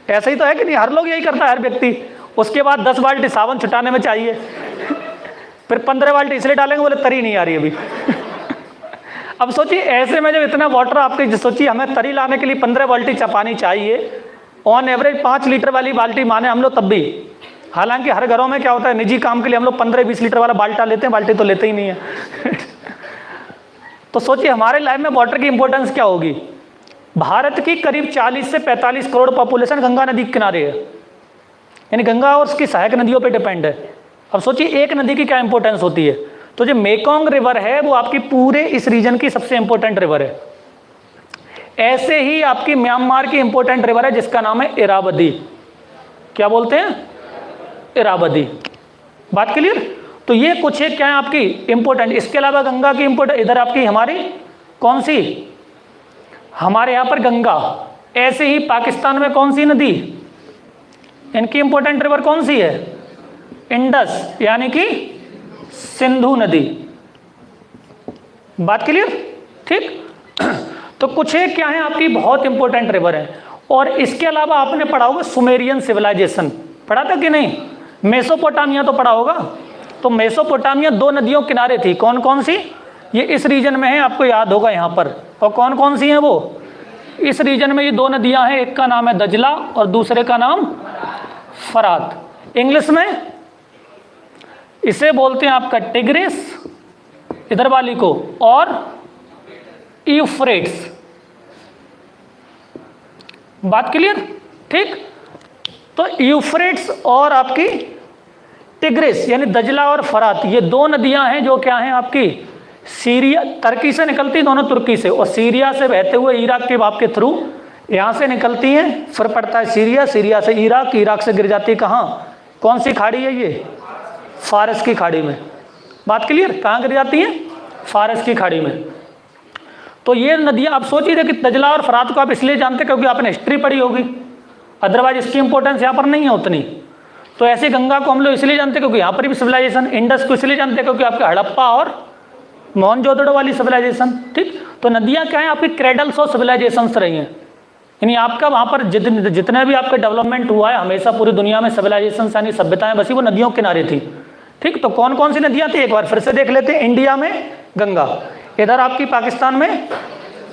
ऐसा ही तो है कि नहीं? हर लोग यही करता है, हर व्यक्ति। उसके बाद 10 बाल्टी सावन छुटाने में चाहिए, फिर 15 बाल्टी इसलिए डालेंगे, बोले तरी नहीं आ रही अभी। अब सोचिए ऐसे में जब इतना वाटर आपके, सोचिए हमें तरी लाने के लिए 15 बाल्टी पानी चाहिए, ऑन एवरेज 5 लीटर वाली बाल्टी माने हम लोग तब भी। हालांकि हर घरों में क्या होता है, निजी काम के लिए हम लोग 15-20 लीटर वाला बाल्टा लेते हैं, बाल्टी तो लेते ही नहीं है। तो सोचिए हमारे लाइफ में वाटर की इंपॉर्टेंस क्या होगी। भारत की करीब 40 से 45 करोड़ पॉपुलेशन गंगा नदी के किनारे है, यानी गंगा और उसकी सहायक नदियों पे डिपेंड है। अब सोचिए एक नदी की क्या इंपॉर्टेंस होती है। तो जो मेकोंग रिवर है वो आपकी पूरे इस रीजन की सबसे इंपॉर्टेंट रिवर है। ऐसे ही आपकी म्यांमार की इंपॉर्टेंट रिवर है जिसका नाम है इरावदी। क्या बोलते हैं? इरावदी। बात क्लियर? तो ये कुछ है क्या है आपकी इंपॉर्टेंट। इसके अलावा गंगा की इंपॉर्टेंट इधर आपकी हमारी कौन सी, हमारे यहां पर गंगा। ऐसे ही पाकिस्तान में कौन सी नदी, इनकी इंपॉर्टेंट रिवर कौन सी है? इंडस यानी कि सिंधु नदी। बात क्लियर? ठीक। तो कुछ एक क्या है आपकी बहुत इंपॉर्टेंट रिवर है। और इसके अलावा आपने पढ़ा होगा सुमेरियन सिविलाइजेशन, पढ़ा था कि नहीं? मेसोपोटामिया तो पढ़ा होगा। तो मेसोपोटामिया 2 नदियों किनारे थी, कौन कौन सी? ये इस रीजन में है, आपको याद होगा यहाँ पर। और कौन कौन सी हैं वो? इस रीजन में ये 2 नदियां हैं, एक का नाम है दजला और दूसरे का नाम फरात। इंग्लिश में इसे बोलते हैं आपका टिग्रिस इधर वाली को, और यूफ्रेट्स। बात क्लियर? ठीक। तो यूफ्रेट्स और आपकी टिग्रिस यानी दजला और फरात, ये 2 नदियां हैं जो क्या हैं आपकी सीरिया, तुर्की से निकलती, दोनों तुर्की से, और सीरिया से बहते हुए इराक के बाप के थ्रू यहाँ से निकलती हैं, फिर पड़ता है सीरिया, सीरिया से इराक, इराक से गिर जाती है कहाँ, कौन सी खाड़ी है ये? फारस की खाड़ी में। बात क्लियर? कहाँ गिर जाती है? फारस की खाड़ी में। तो ये नदियाँ आप सोचिए कि दजला और फरात को आप इसलिए जानते क्योंकि आपने हिस्ट्री पढ़ी होगी, अदरवाइज इसकी इंपॉर्टेंस यहाँ पर नहीं है उतनी। तो ऐसे गंगा को हम लोग इसलिए जानते क्योंकि यहाँ पर भी सिविलाइजेशन, इंडस को इसलिए जानते क्योंकि आपके हड़प्पा और मोहनजोदड़ो वाली सिविलाइजेशन। ठीक। तो नदियाँ क्या है आपकी क्रेडल्स ऑफ सिविलाइजेशंस रही हैं, यानी आपका वहाँ पर जितने भी आपका डेवलपमेंट हुआ है हमेशा पूरी दुनिया में सिविलाइजेशन यानी सभ्यताएं बसी वो नदियों के किनारे थी। ठीक। तो कौन कौन सी नदियाँ थी एक बार फिर से देख लेते हैं। इंडिया में गंगा, इधर आपकी पाकिस्तान में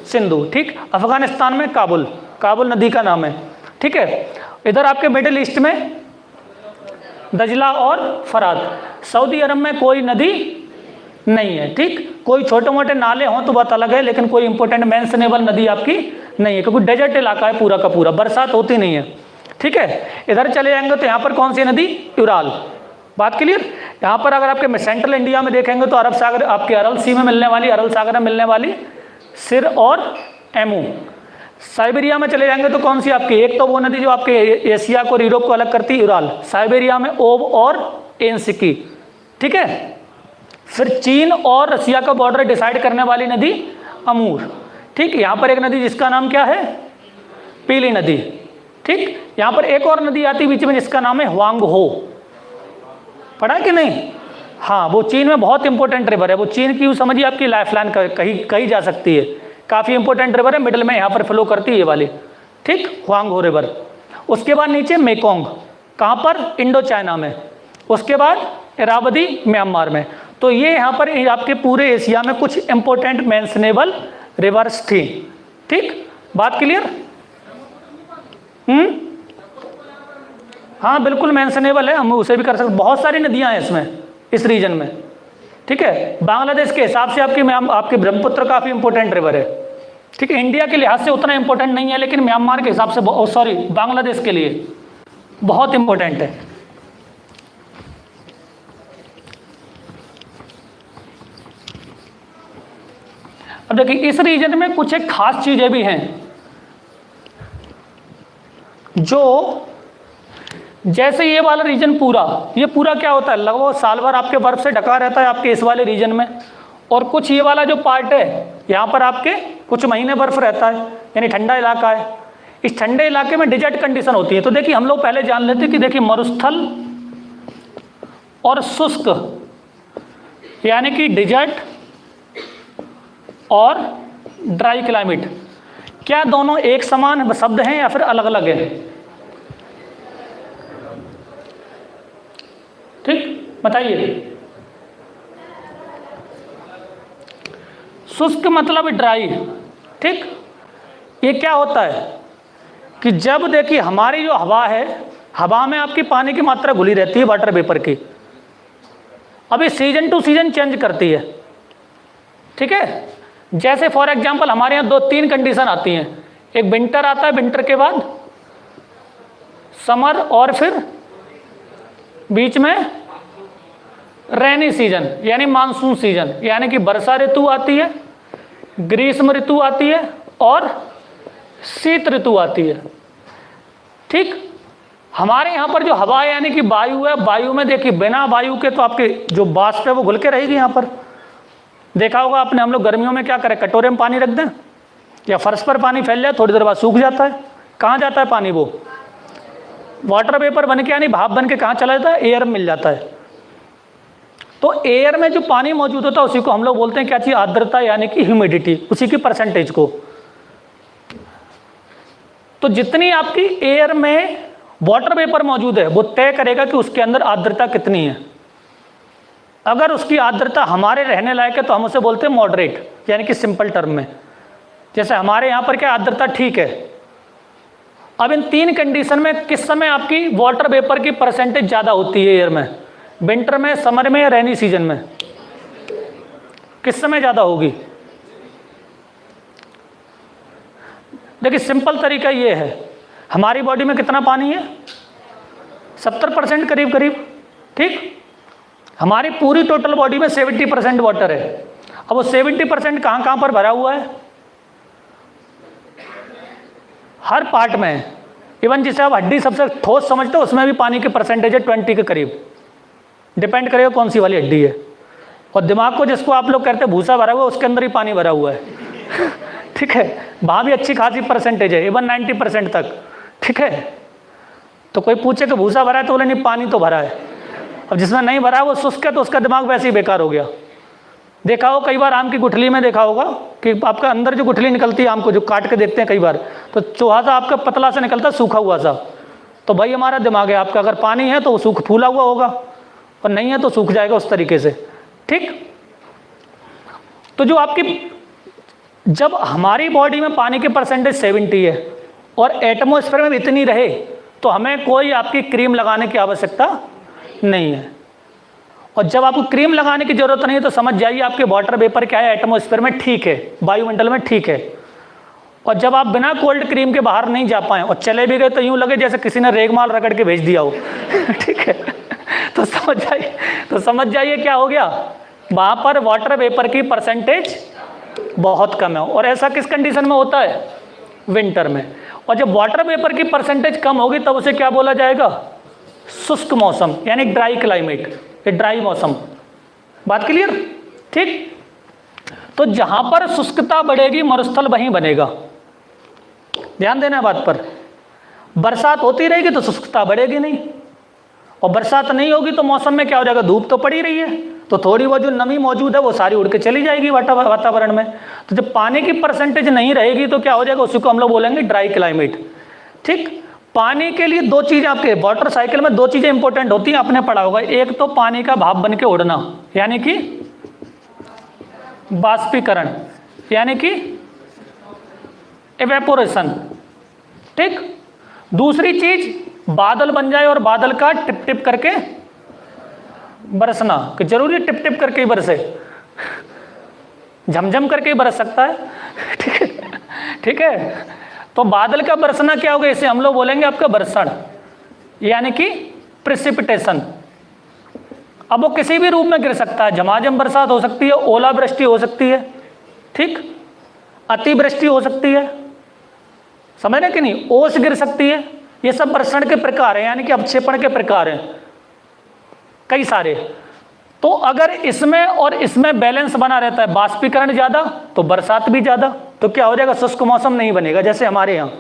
सिंधु, ठीक, अफगानिस्तान में काबुल, काबुल नदी का नाम है। ठीक है। इधर आपके मिडिल ईस्ट में दजला और फरात। सऊदी अरब में कोई नदी नहीं है। ठीक। कोई छोटे मोटे नाले हों तो बात अलग है, लेकिन कोई इंपॉर्टेंट मेंशनेबल नदी आपकी नहीं है क्योंकि डेजर्ट इलाका है पूरा का पूरा, बरसात होती नहीं है। ठीक है। इधर चले जाएंगे तो यहाँ पर कौन सी नदी? यूराल। बात क्लियर? यहाँ पर अगर आपके सेंट्रल इंडिया में देखेंगे तो अरब सागर, आपके अरल सी में मिलने वाली, अरल सागर में मिलने वाली सिर और एमू। साइबेरिया में चले जाएंगे तो कौन सी आपकी? एक तो वो नदी जो आपके एशिया को और यूरोप को अलग करती है, यूराल। साइबेरिया में ओब और एनसिकी। ठीक है। फिर चीन और रसिया का बॉर्डर डिसाइड करने वाली नदी अमूर। ठीक। यहाँ पर एक नदी जिसका नाम क्या है? पीली नदी। ठीक। यहाँ पर एक और नदी आती बीच में जिसका नाम है ह्वांगहो, पढ़ा कि नहीं? हाँ, वो चीन में बहुत इंपॉर्टेंट रिवर है, वो चीन की समझिए आपकी लाइफलाइन कही जा सकती है, काफ़ी इंपॉर्टेंट रिवर है, मिडिल में यहाँ पर फ्लो करती है ये वाली। ठीक। ह्वांगहो रिवर। उसके बाद नीचे मेकोंग, कहाँ पर? इंडो चाइना में। उसके बाद इरावदी म्यांमार में। तो ये यहाँ पर आपके पूरे एशिया में कुछ इंपॉर्टेंट मेंशनेबल रिवर्स थी। ठीक। बात क्लियर? हाँ बिल्कुल मेंशनेबल है, हम उसे भी कर सकते। बहुत सारी नदियाँ हैं इसमें, इस रीजन में। ठीक है। बांग्लादेश के हिसाब से आपकी ब्रह्मपुत्र काफ़ी इंपॉर्टेंट रिवर है। ठीक है। इंडिया के लिहाज से उतना इंपॉर्टेंट नहीं है, लेकिन म्यांमार के हिसाब से, सॉरी, बांग्लादेश के लिए बहुत इंपॉर्टेंट है। अब देखिए इस रीजन में कुछ एक खास चीजें भी हैं जो, जैसे ये वाला रीजन पूरा, ये पूरा क्या होता है लगभग साल भर आपके बर्फ से ढका रहता है आपके इस वाले रीजन में, और कुछ ये वाला जो पार्ट है यहाँ पर आपके कुछ महीने बर्फ रहता है, यानी ठंडा इलाका है। इस ठंडे इलाके में डिजर्ट कंडीशन होती है। तो देखिए हम लोग पहले जान लेते कि देखिए मरुस्थल और शुष्क, यानी कि डिजर्ट और ड्राई क्लाइमेट, क्या दोनों एक समान शब्द हैं या फिर अलग अलग हैं? ठीक, बताइए। शुष्क मतलब ड्राई। ठीक। ये क्या होता है कि जब देखिए हमारी जो हवा है, हवा में आपकी पानी की मात्रा घुली रहती है वाटर वेपर की। अब ये सीजन टू सीजन चेंज करती है। ठीक है। जैसे फॉर एग्जांपल हमारे यहाँ 2-3 कंडीशन आती हैं, एक विंटर आता है, विंटर के बाद समर और फिर बीच में रेनी सीजन यानी मानसून सीजन, यानी कि वर्षा ऋतु आती है, ग्रीष्म ऋतु आती है और शीत ऋतु आती है। ठीक, हमारे यहाँ पर जो हवा यानी कि वायु है, वायु में देखिए बिना वायु के तो आपके जो वाष्प है वो घुल के रहेगी। यहाँ पर देखा होगा आपने, हम लोग गर्मियों में क्या करें, कटोरे में पानी रख दें या फर्श पर पानी फैल जाए, थोड़ी देर बाद सूख जाता है। कहाँ जाता है पानी? वो वाटर वेपर बन के यानी भाप बन के कहाँ चला जाता है? एयर में मिल जाता है। तो एयर में जो पानी मौजूद होता है उसी को हम लोग बोलते हैं क्या चीज़? आर्द्रता यानी कि ह्यूमिडिटी, उसी की परसेंटेज को। तो जितनी आपकी एयर में वाटर वेपर मौजूद है वो तय करेगा कि उसके अंदर आर्द्रता कितनी है। अगर उसकी आर्द्रता हमारे रहने लायक है तो हम उसे बोलते हैं मॉडरेट, यानी कि सिंपल टर्म में। जैसे हमारे यहाँ पर क्या आर्द्रता ठीक है। अब इन तीन कंडीशन में किस समय आपकी वाटर वेपर की परसेंटेज ज़्यादा होती है एयर में? विंटर में, समर में या रेनी सीजन में? किस समय ज़्यादा होगी? देखिए सिंपल तरीका ये है, हमारी बॉडी में कितना पानी है? 70% करीब करीब। ठीक, हमारी पूरी टोटल बॉडी में 70% वाटर है। अब वो 70% कहाँ पर भरा हुआ है? हर पार्ट में। इवन जिसे आप हड्डी सबसे ठोस समझते हो उसमें भी पानी की परसेंटेज है 20 के करीब। डिपेंड करेगा कौन सी वाली हड्डी है। और दिमाग को जिसको आप लोग कहते हैं भूसा भरा हुआ है, उसके अंदर ही पानी भरा हुआ है। ठीक है, वहाँ भी अच्छी खासी परसेंटेज है, इवन 90% तक। ठीक है, तो कोई पूछे कि भूसा भरा है तो बोले नहीं, पानी तो भरा है। अब जिसमें नहीं भरा है वो शुष्क है तो उसका दिमाग वैसे ही बेकार हो गया। देखा हो कई बार आम की गुठली में देखा होगा कि आपका अंदर जो गुठली निकलती है आम को, जो काट के देखते हैं कई बार, तो चूहा सा आपका पतला सा निकलता है, सूखा हुआ सा। तो भाई हमारा दिमाग है आपका, अगर पानी है तो वो सूख फूला हुआ होगा और नहीं है तो सूख जाएगा उस तरीके से। ठीक, तो जो आपकी, जब हमारी बॉडी में पानी की परसेंटेज 70 है और एटमॉस्फेयर में इतनी रहे तो हमें कोई आपकी क्रीम लगाने की आवश्यकता नहीं है। और जब आपको क्रीम लगाने की जरूरत नहीं है तो समझ जाइए आपके वाटर वेपर क्या है, एटमॉस्फेयर में ठीक है, वायुमंडल में ठीक है। और जब आप बिना कोल्ड क्रीम के बाहर नहीं जा पाए और चले भी गए तो यूँ लगे जैसे किसी ने रेगमाल रगड़ के भेज दिया हो। ठीक है, तो समझ जाइए क्या हो गया, वहाँ पर वाटर वेपर की परसेंटेज बहुत कम है। और ऐसा किस कंडीशन में होता है? विंटर में। और जब वाटर वेपर की परसेंटेज कम होगी तब उसे क्या बोला जाएगा? शुष्क मौसम, यानी ड्राई क्लाइमेट, ये ड्राई मौसम। बात क्लियर? ठीक, तो जहां पर शुष्कता बढ़ेगी मरुस्थल वहीं बनेगा। ध्यान देना है बात पर। बरसात होती रहेगी तो शुष्कता बढ़ेगी नहीं, और बरसात नहीं होगी तो मौसम में क्या हो जाएगा? धूप तो पड़ी रही है तो थोड़ी वो जो नमी मौजूद है वो सारी उड़ के चली जाएगी वातावरण में। तो जब पानी की परसेंटेज नहीं रहेगी तो क्या हो जाएगा? उसी को हम लोग बोलेंगे ड्राई क्लाइमेट। ठीक, पानी के लिए दो चीज़ें आपके वाटर साइकिल में, दो चीज़ें इंपॉर्टेंट होती हैं, आपने पढ़ा होगा। एक तो पानी का भाप बन के उड़ना यानी कि बाष्पीकरण, यानी कि इवेपोरेशन। ठीक, दूसरी चीज बादल बन जाए और बादल का टिप टिप करके बरसना, कि जरूरी टिप टिप करके ही बरसे, झमझम करके ही बरस सकता है। ठीक है, ठीक है, तो बादल का बरसना क्या होगा? इसे हम लोग बोलेंगे आपका बरसण, यानी कि प्रेसिपिटेशन। अब वो किसी भी रूप में गिर सकता है, झमाझम बरसात हो सकती है, ओलावृष्टि हो सकती है, ठीक, अतिवृष्टि हो सकती है, समझ रहे कि नहीं, ओस गिर सकती है। ये सब बरसण के प्रकार हैं, यानी कि अवक्षेपण के प्रकार हैं कई सारे। तो अगर इसमें और इसमें बैलेंस बना रहता है, बाष्पीकरण ज्यादा तो बरसात भी ज्यादा, तो क्या हो जाएगा? शुष्क मौसम नहीं बनेगा। जैसे हमारे यहाँ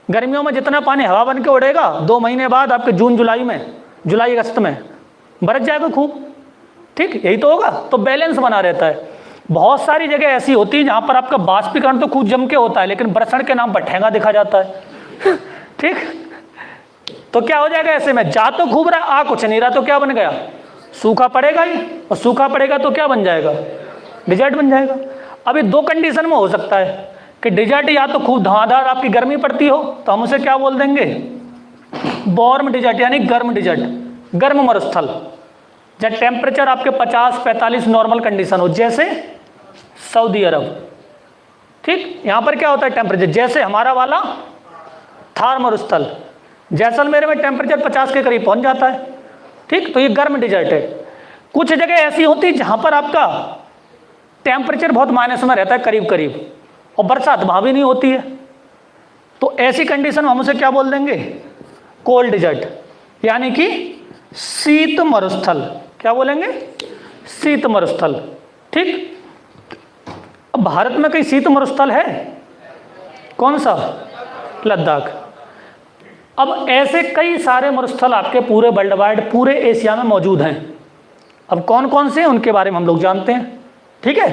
गर्मियों में जितना पानी हवा बन के उड़ेगा, 2 महीने बाद आपके जून जुलाई में, जुलाई अगस्त में बरस जाएगा खूब। ठीक, यही तो होगा। तो बैलेंस बना रहता है। बहुत सारी जगह ऐसी होती है जहाँ पर आपका बाष्पीकरण तो खूब जम के होता है, लेकिन बरसण के नाम पर ठेंगा दिखा जाता है। ठीक, तो क्या हो जाएगा? ऐसे में जा तो खूब रहा, आ कुछ नहीं रहा, तो क्या बन गया? सूखा पड़ेगा ही, और सूखा पड़ेगा तो क्या बन जाएगा? डिजर्ट बन जाएगा। अभी 2 कंडीशन में हो सकता है कि डिजर्ट या तो खूब धुआंधार आपकी गर्मी पड़ती हो, तो हम उसे क्या बोल देंगे? वार्म डिजर्ट, यानी गर्म डिजर्ट, गर्म मरुस्थल, जब टेम्परेचर आपके 50-45 नॉर्मल कंडीशन हो, जैसे सऊदी अरब। ठीक, यहाँ पर क्या होता है टेम्परेचर? जैसे हमारा वाला थार मरुस्थल, जैसलमेर में टेम्परेचर 50 के करीब पहुँच जाता है, ठीक, तो ये गर्म डिजर्ट है। कुछ जगह ऐसी होती है जहां पर आपका टेम्परेचर बहुत माइनस में रहता है करीब करीब, और बरसात वहां भी नहीं होती है, तो ऐसी कंडीशन में हम उसे क्या बोल देंगे? कोल्ड डिजर्ट, यानी कि शीत मरुस्थल। क्या बोलेंगे? शीत मरुस्थल। ठीक, अब भारत में कई शीत मरुस्थल है, कौन सा? लद्दाख। अब ऐसे कई सारे मरुस्थल आपके पूरे वर्ल्ड वाइड, पूरे एशिया में मौजूद हैं। अब कौन कौन से हैं उनके बारे में हम लोग जानते हैं। ठीक है,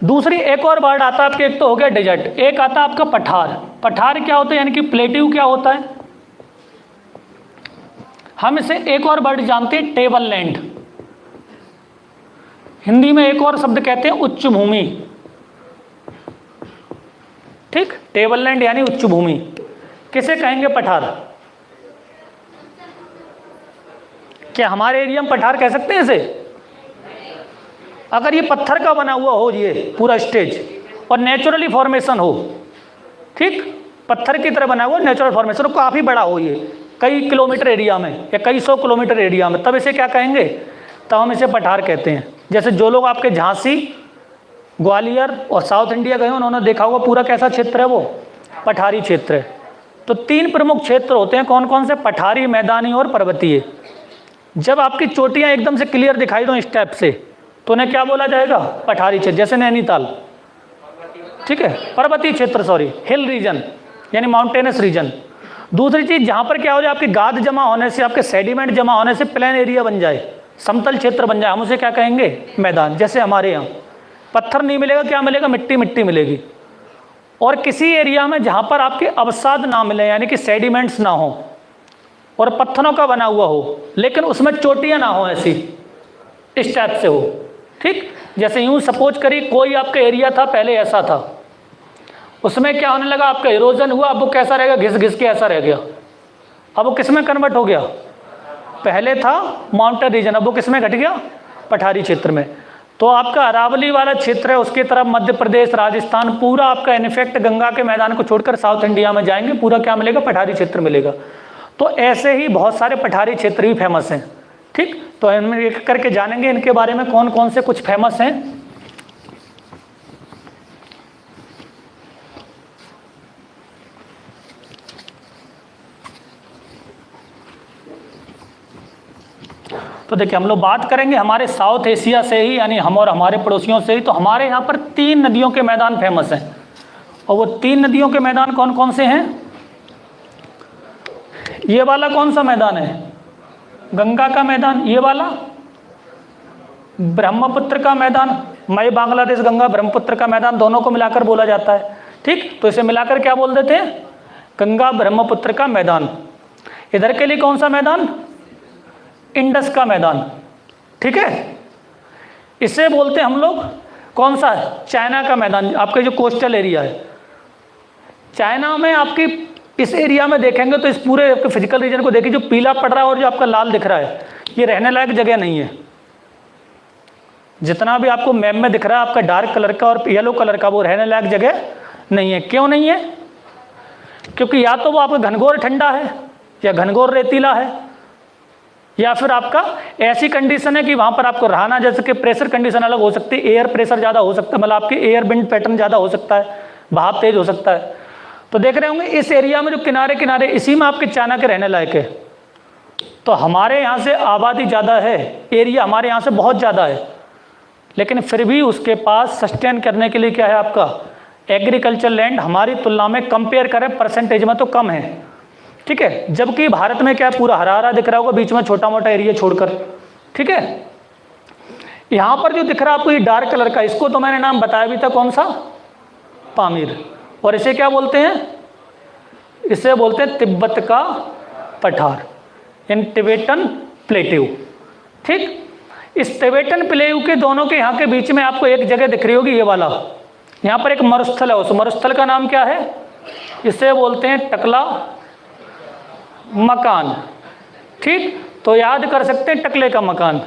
दूसरी एक और वर्ड आता है आपके, एक तो हो गया डेजर्ट, एक आता है आपका पठार। पठार क्या होता है, यानी कि प्लेट्यू क्या होता है? हम इसे एक और वर्ड जानते हैं, टेबल लैंड। हिंदी में एक और शब्द कहते हैं उच्च भूमि। ठीक, टेबल लैंड यानी उच्च भूमि। किसे कहेंगे? पठार। क्या हमारे एरिया में पठार कह सकते हैं इसे? अगर ये पत्थर का बना हुआ हो, ये पूरा स्टेज, और नेचुरली फॉर्मेशन हो, ठीक, पत्थर की तरह बना हुआ नेचुरल फॉर्मेशन, और काफ़ी बड़ा हो, ये कई किलोमीटर एरिया में या कई 100 किलोमीटर एरिया में, तब इसे क्या कहेंगे? तब हम इसे पठार कहते हैं। जैसे जो लोग आपके झांसी, ग्वालियर और साउथ इंडिया गए उन्होंने देखा होगा पूरा कैसा क्षेत्र है, वो पठारी क्षेत्र है। तो 3 प्रमुख क्षेत्र होते हैं, कौन कौन से? पठारी, मैदानी और पर्वतीय। जब आपकी चोटियां एकदम से क्लियर दिखाई दो स्टेप से, तो उन्हें क्या बोला जाएगा? पठारी क्षेत्र। जैसे नैनीताल, ठीक है, पर्वतीय क्षेत्र, सॉरी, हिल रीजन यानी माउंटेनस रीजन। दूसरी चीज़, जहाँ पर क्या हो जाए, आपकी गाद जमा होने से, आपके सेडिमेंट जमा होने से प्लेन एरिया बन जाए, समतल क्षेत्र बन जाए, हम उसे क्या कहेंगे? मैदान। जैसे हमारे यहाँ पत्थर नहीं मिलेगा, क्या मिलेगा? मिट्टी, मिट्टी मिलेगी। और किसी एरिया में जहाँ पर आपके अवसाद ना मिले, यानी कि सेडिमेंट्स ना हो और पत्थरों का बना हुआ हो, लेकिन उसमें चोटियाँ ना हो, ऐसी इस टाइप से हो। ठीक, जैसे यूँ सपोज करिए कोई आपका एरिया था पहले ऐसा था, उसमें क्या होने लगा? आपका इरोजन हुआ, अब वो कैसा रहेगा? घिस घिस के ऐसा रह गया। अब वो किस में कन्वर्ट हो गया? पहले था माउंटेन रीजन, अब वो किस में घट गया? पठारी क्षेत्र में। तो आपका अरावली वाला क्षेत्र है, उसकी तरफ मध्य प्रदेश, राजस्थान, पूरा आपका इनफैक्ट गंगा के मैदान को छोड़कर साउथ इंडिया में जाएंगे, पूरा क्या मिलेगा? पठारी क्षेत्र मिलेगा। तो ऐसे ही बहुत सारे पठारी क्षेत्र भी फेमस हैं। ठीक, तो हम एक करके जानेंगे इनके बारे में, कौन कौन से कुछ फेमस हैं। तो देखिए, हम लोग बात करेंगे हमारे साउथ एशिया से ही, यानी हम और हमारे पड़ोसियों से ही। तो हमारे यहाँ पर 3 नदियों के मैदान फेमस हैं, और वो 3 नदियों के मैदान कौन कौन से हैं? ये वाला कौन सा मैदान है? गंगा का मैदान। ये वाला ब्रह्मपुत्र का मैदान, मई बांग्लादेश गंगा ब्रह्मपुत्र का मैदान, दोनों को मिलाकर बोला जाता है। ठीक, तो इसे मिलाकर क्या बोल देते हैं? गंगा ब्रह्मपुत्र का मैदान। इधर के लिए कौन सा मैदान? इंडस का मैदान। ठीक है, इसे बोलते हैं हम लोग कौन सा? चाइना का मैदान, आपका जो कोस्टल एरिया है। चाइना में आपकी इस एरिया में देखेंगे तो इस पूरे आपके फिजिकल रीजन को देखिए, जो पीला पड़ रहा है और जो आपका लाल दिख रहा है, ये रहने लायक जगह नहीं है। जितना भी आपको मैप में दिख रहा है आपका डार्क कलर का और येलो कलर का, वो रहने लायक जगह नहीं है। क्यों नहीं है? क्योंकि या तो वो आपका घनघोर ठंडा है, या घनघोर रेतीला है, या फिर आपका ऐसी कंडीशन है कि वहाँ पर आपको रहना, जैसे कि प्रेशर कंडीशन अलग हो सकती है, एयर प्रेशर ज़्यादा हो सकता है, मतलब आपके एयर विंड पैटर्न ज़्यादा हो सकता है, बहाव तेज हो सकता है। तो देख रहे होंगे इस एरिया में जो किनारे किनारे, इसी में आपके चाइना के रहने लायक है। तो हमारे यहाँ से आबादी ज़्यादा है, एरिया हमारे यहाँ से बहुत ज़्यादा है, लेकिन फिर भी उसके पास सस्टेन करने के लिए क्या है? आपका एग्रीकल्चर लैंड हमारी तुलना में कंपेयर करें परसेंटेज में तो कम है। ठीक है, जबकि भारत में क्या पूरा हरा हरा दिख रहा होगा, बीच में छोटा मोटा एरिया छोड़कर। ठीक है, यहाँ पर जो दिख रहा है आपको ये डार्क कलर का, इसको तो मैंने नाम बताया भी था, कौन सा? पामीर। और इसे क्या बोलते हैं? इसे बोलते हैं तिब्बत का पठार, इन टिबेटन प्लेट्यू। ठीक, इस टिबेटन प्लेट्यू के दोनों के यहाँ के बीच में आपको एक जगह दिख रही होगी, ये वाला, यहाँ पर एक मरुस्थल है। उस मरुस्थल का नाम क्या है? इसे बोलते हैं टकला मकान। ठीक, तो याद कर सकते हैं टकले का मकान।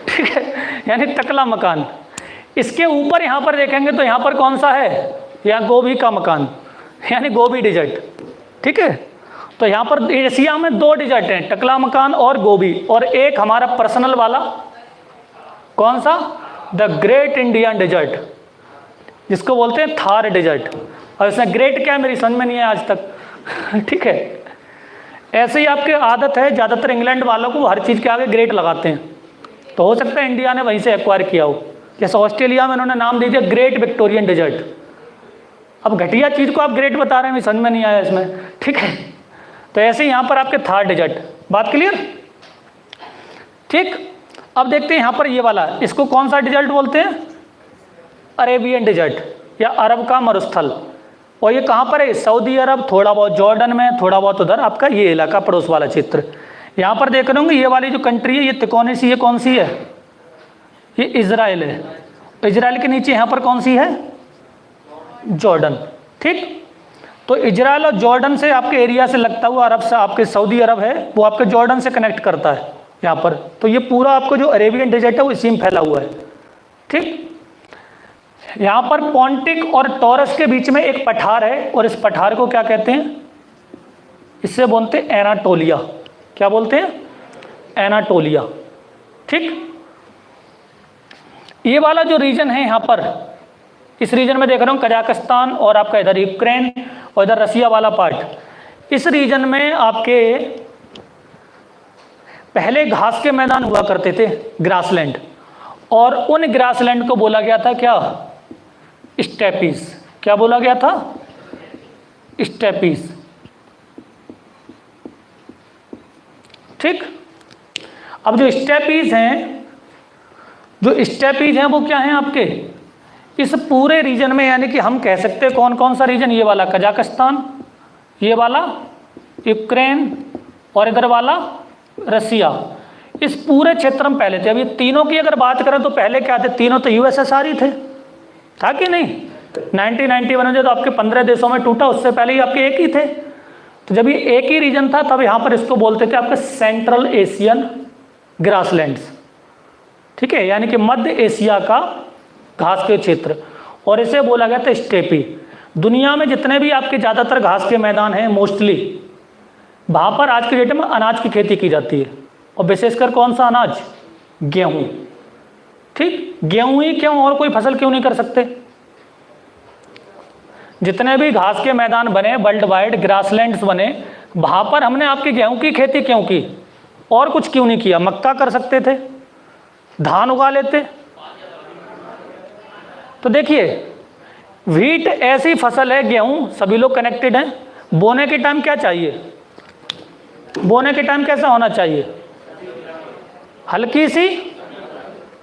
ठीक है, यानी टकला मकान। इसके ऊपर यहाँ पर देखेंगे तो यहाँ पर कौन सा है? यहाँ गोभी का मकान, यानी गोभी डिजर्ट। ठीक है, तो यहाँ पर एशिया में 2 डिजर्ट हैं, टकलामकान और गोबी, और एक हमारा पर्सनल वाला कौन सा, द ग्रेट इंडियन डिजर्ट, जिसको बोलते हैं थार डिजर्ट। और इसमें ग्रेट क्या है मेरी समझ में नहीं है आज तक। ठीक है, ऐसे ही आपकी आदत है ज़्यादातर इंग्लैंड वालों को हर चीज़ के आगे ग्रेट लगाते हैं, तो हो सकता है इंडिया ने वहीं से एक्वायर किया हो। जैसे ऑस्ट्रेलिया में उन्होंने नाम दे दिया ग्रेट विक्टोरियन डिजर्ट। अब घटिया चीज़ को आप ग्रेट बता रहे हैं, समझ में नहीं आया इसमें। ठीक है, तो ऐसे ही यहाँ पर आपके थार डिजर्ट, बात क्लियर। ठीक, अब देखते हैं यहाँ पर ये वाला, इसको कौन सा डिजर्ट बोलते हैं, अरेबियन डिजर्ट या अरब का मरुस्थल। और ये कहाँ पर है, सऊदी अरब, थोड़ा बहुत जॉर्डन में, थोड़ा बहुत उधर आपका ये इलाका पड़ोस वाला क्षेत्र। यहाँ पर देख रहे होंगे ये वाली जो कंट्री है, ये तिकोनी सी, ये कौन सी है, ये इजराइल है। इजराइल के नीचे यहाँ पर कौन सी है, जॉर्डन। ठीक, तो इजराइल और जॉर्डन से आपके एरिया से लगता हुआ अरब से आपके सऊदी अरब है, वो आपके जॉर्डन से कनेक्ट करता है यहाँ पर। तो ये पूरा आपको जो अरेबियन डेजर्ट है वो इसी में फैला हुआ है। ठीक, यहाँ पर पॉन्टिक और टॉरस के बीच में एक पठार है, और इस पठार को क्या कहते हैं, इससे बोलते हैं एनाटोलिया। क्या बोलते हैं, एनाटोलिया। ठीक, ये वाला जो रीजन है यहाँ पर, इस रीजन में देख रहा हूँ कजाकिस्तान और आपका इधर यूक्रेन और इधर रसिया वाला पार्ट। इस रीजन में आपके पहले घास के मैदान हुआ करते थे, ग्रासलैंड, और उन ग्रासलैंड को बोला गया था क्या, स्टेपीज। क्या बोला गया था, स्टेपीज। ठीक, अब जो स्टेपीज हैं, जो स्टेपीज हैं वो क्या हैं आपके इस पूरे रीजन में, यानी कि हम कह सकते हैं कौन कौन सा रीजन, ये वाला कजाकिस्तान, ये वाला यूक्रेन और इधर वाला रसिया, इस पूरे क्षेत्र में पहले थे। अब ये तीनों की अगर बात करें तो पहले क्या थे, तीनों तो यूएसएसआर ही थे, था कि नहीं। 1991 में जो तो आपके 15 देशों में टूटा, उससे पहले ही आपके एक ही थे। तो जब ये एक ही रीजन था तब यहाँ पर इसको बोलते थे आपके सेंट्रल एशियन ग्रासलैंड्स। ठीक है, यानी कि मध्य एशिया का घास के क्षेत्र, और इसे बोला गया था स्टेपी। दुनिया में जितने भी आपके ज़्यादातर घास के मैदान हैं, मोस्टली वहाँ पर आज के डेट में अनाज की खेती की जाती है, और विशेषकर कौन सा अनाज, गेहूँ। ठीक, गेहूँ ही क्यों, और कोई फसल क्यों नहीं कर सकते। जितने भी घास के मैदान बने वर्ल्ड वाइड, ग्रासलैंड्स बने, वहाँ पर हमने आपके गेहूँ की खेती क्यों की, और कुछ क्यों नहीं किया। मक्का कर सकते थे, धान उगा लेते। तो देखिए, व्हीट ऐसी फसल है, गेहूं सभी लोग कनेक्टेड हैं। बोने के टाइम क्या चाहिए, बोने के टाइम कैसा होना चाहिए, हल्की सी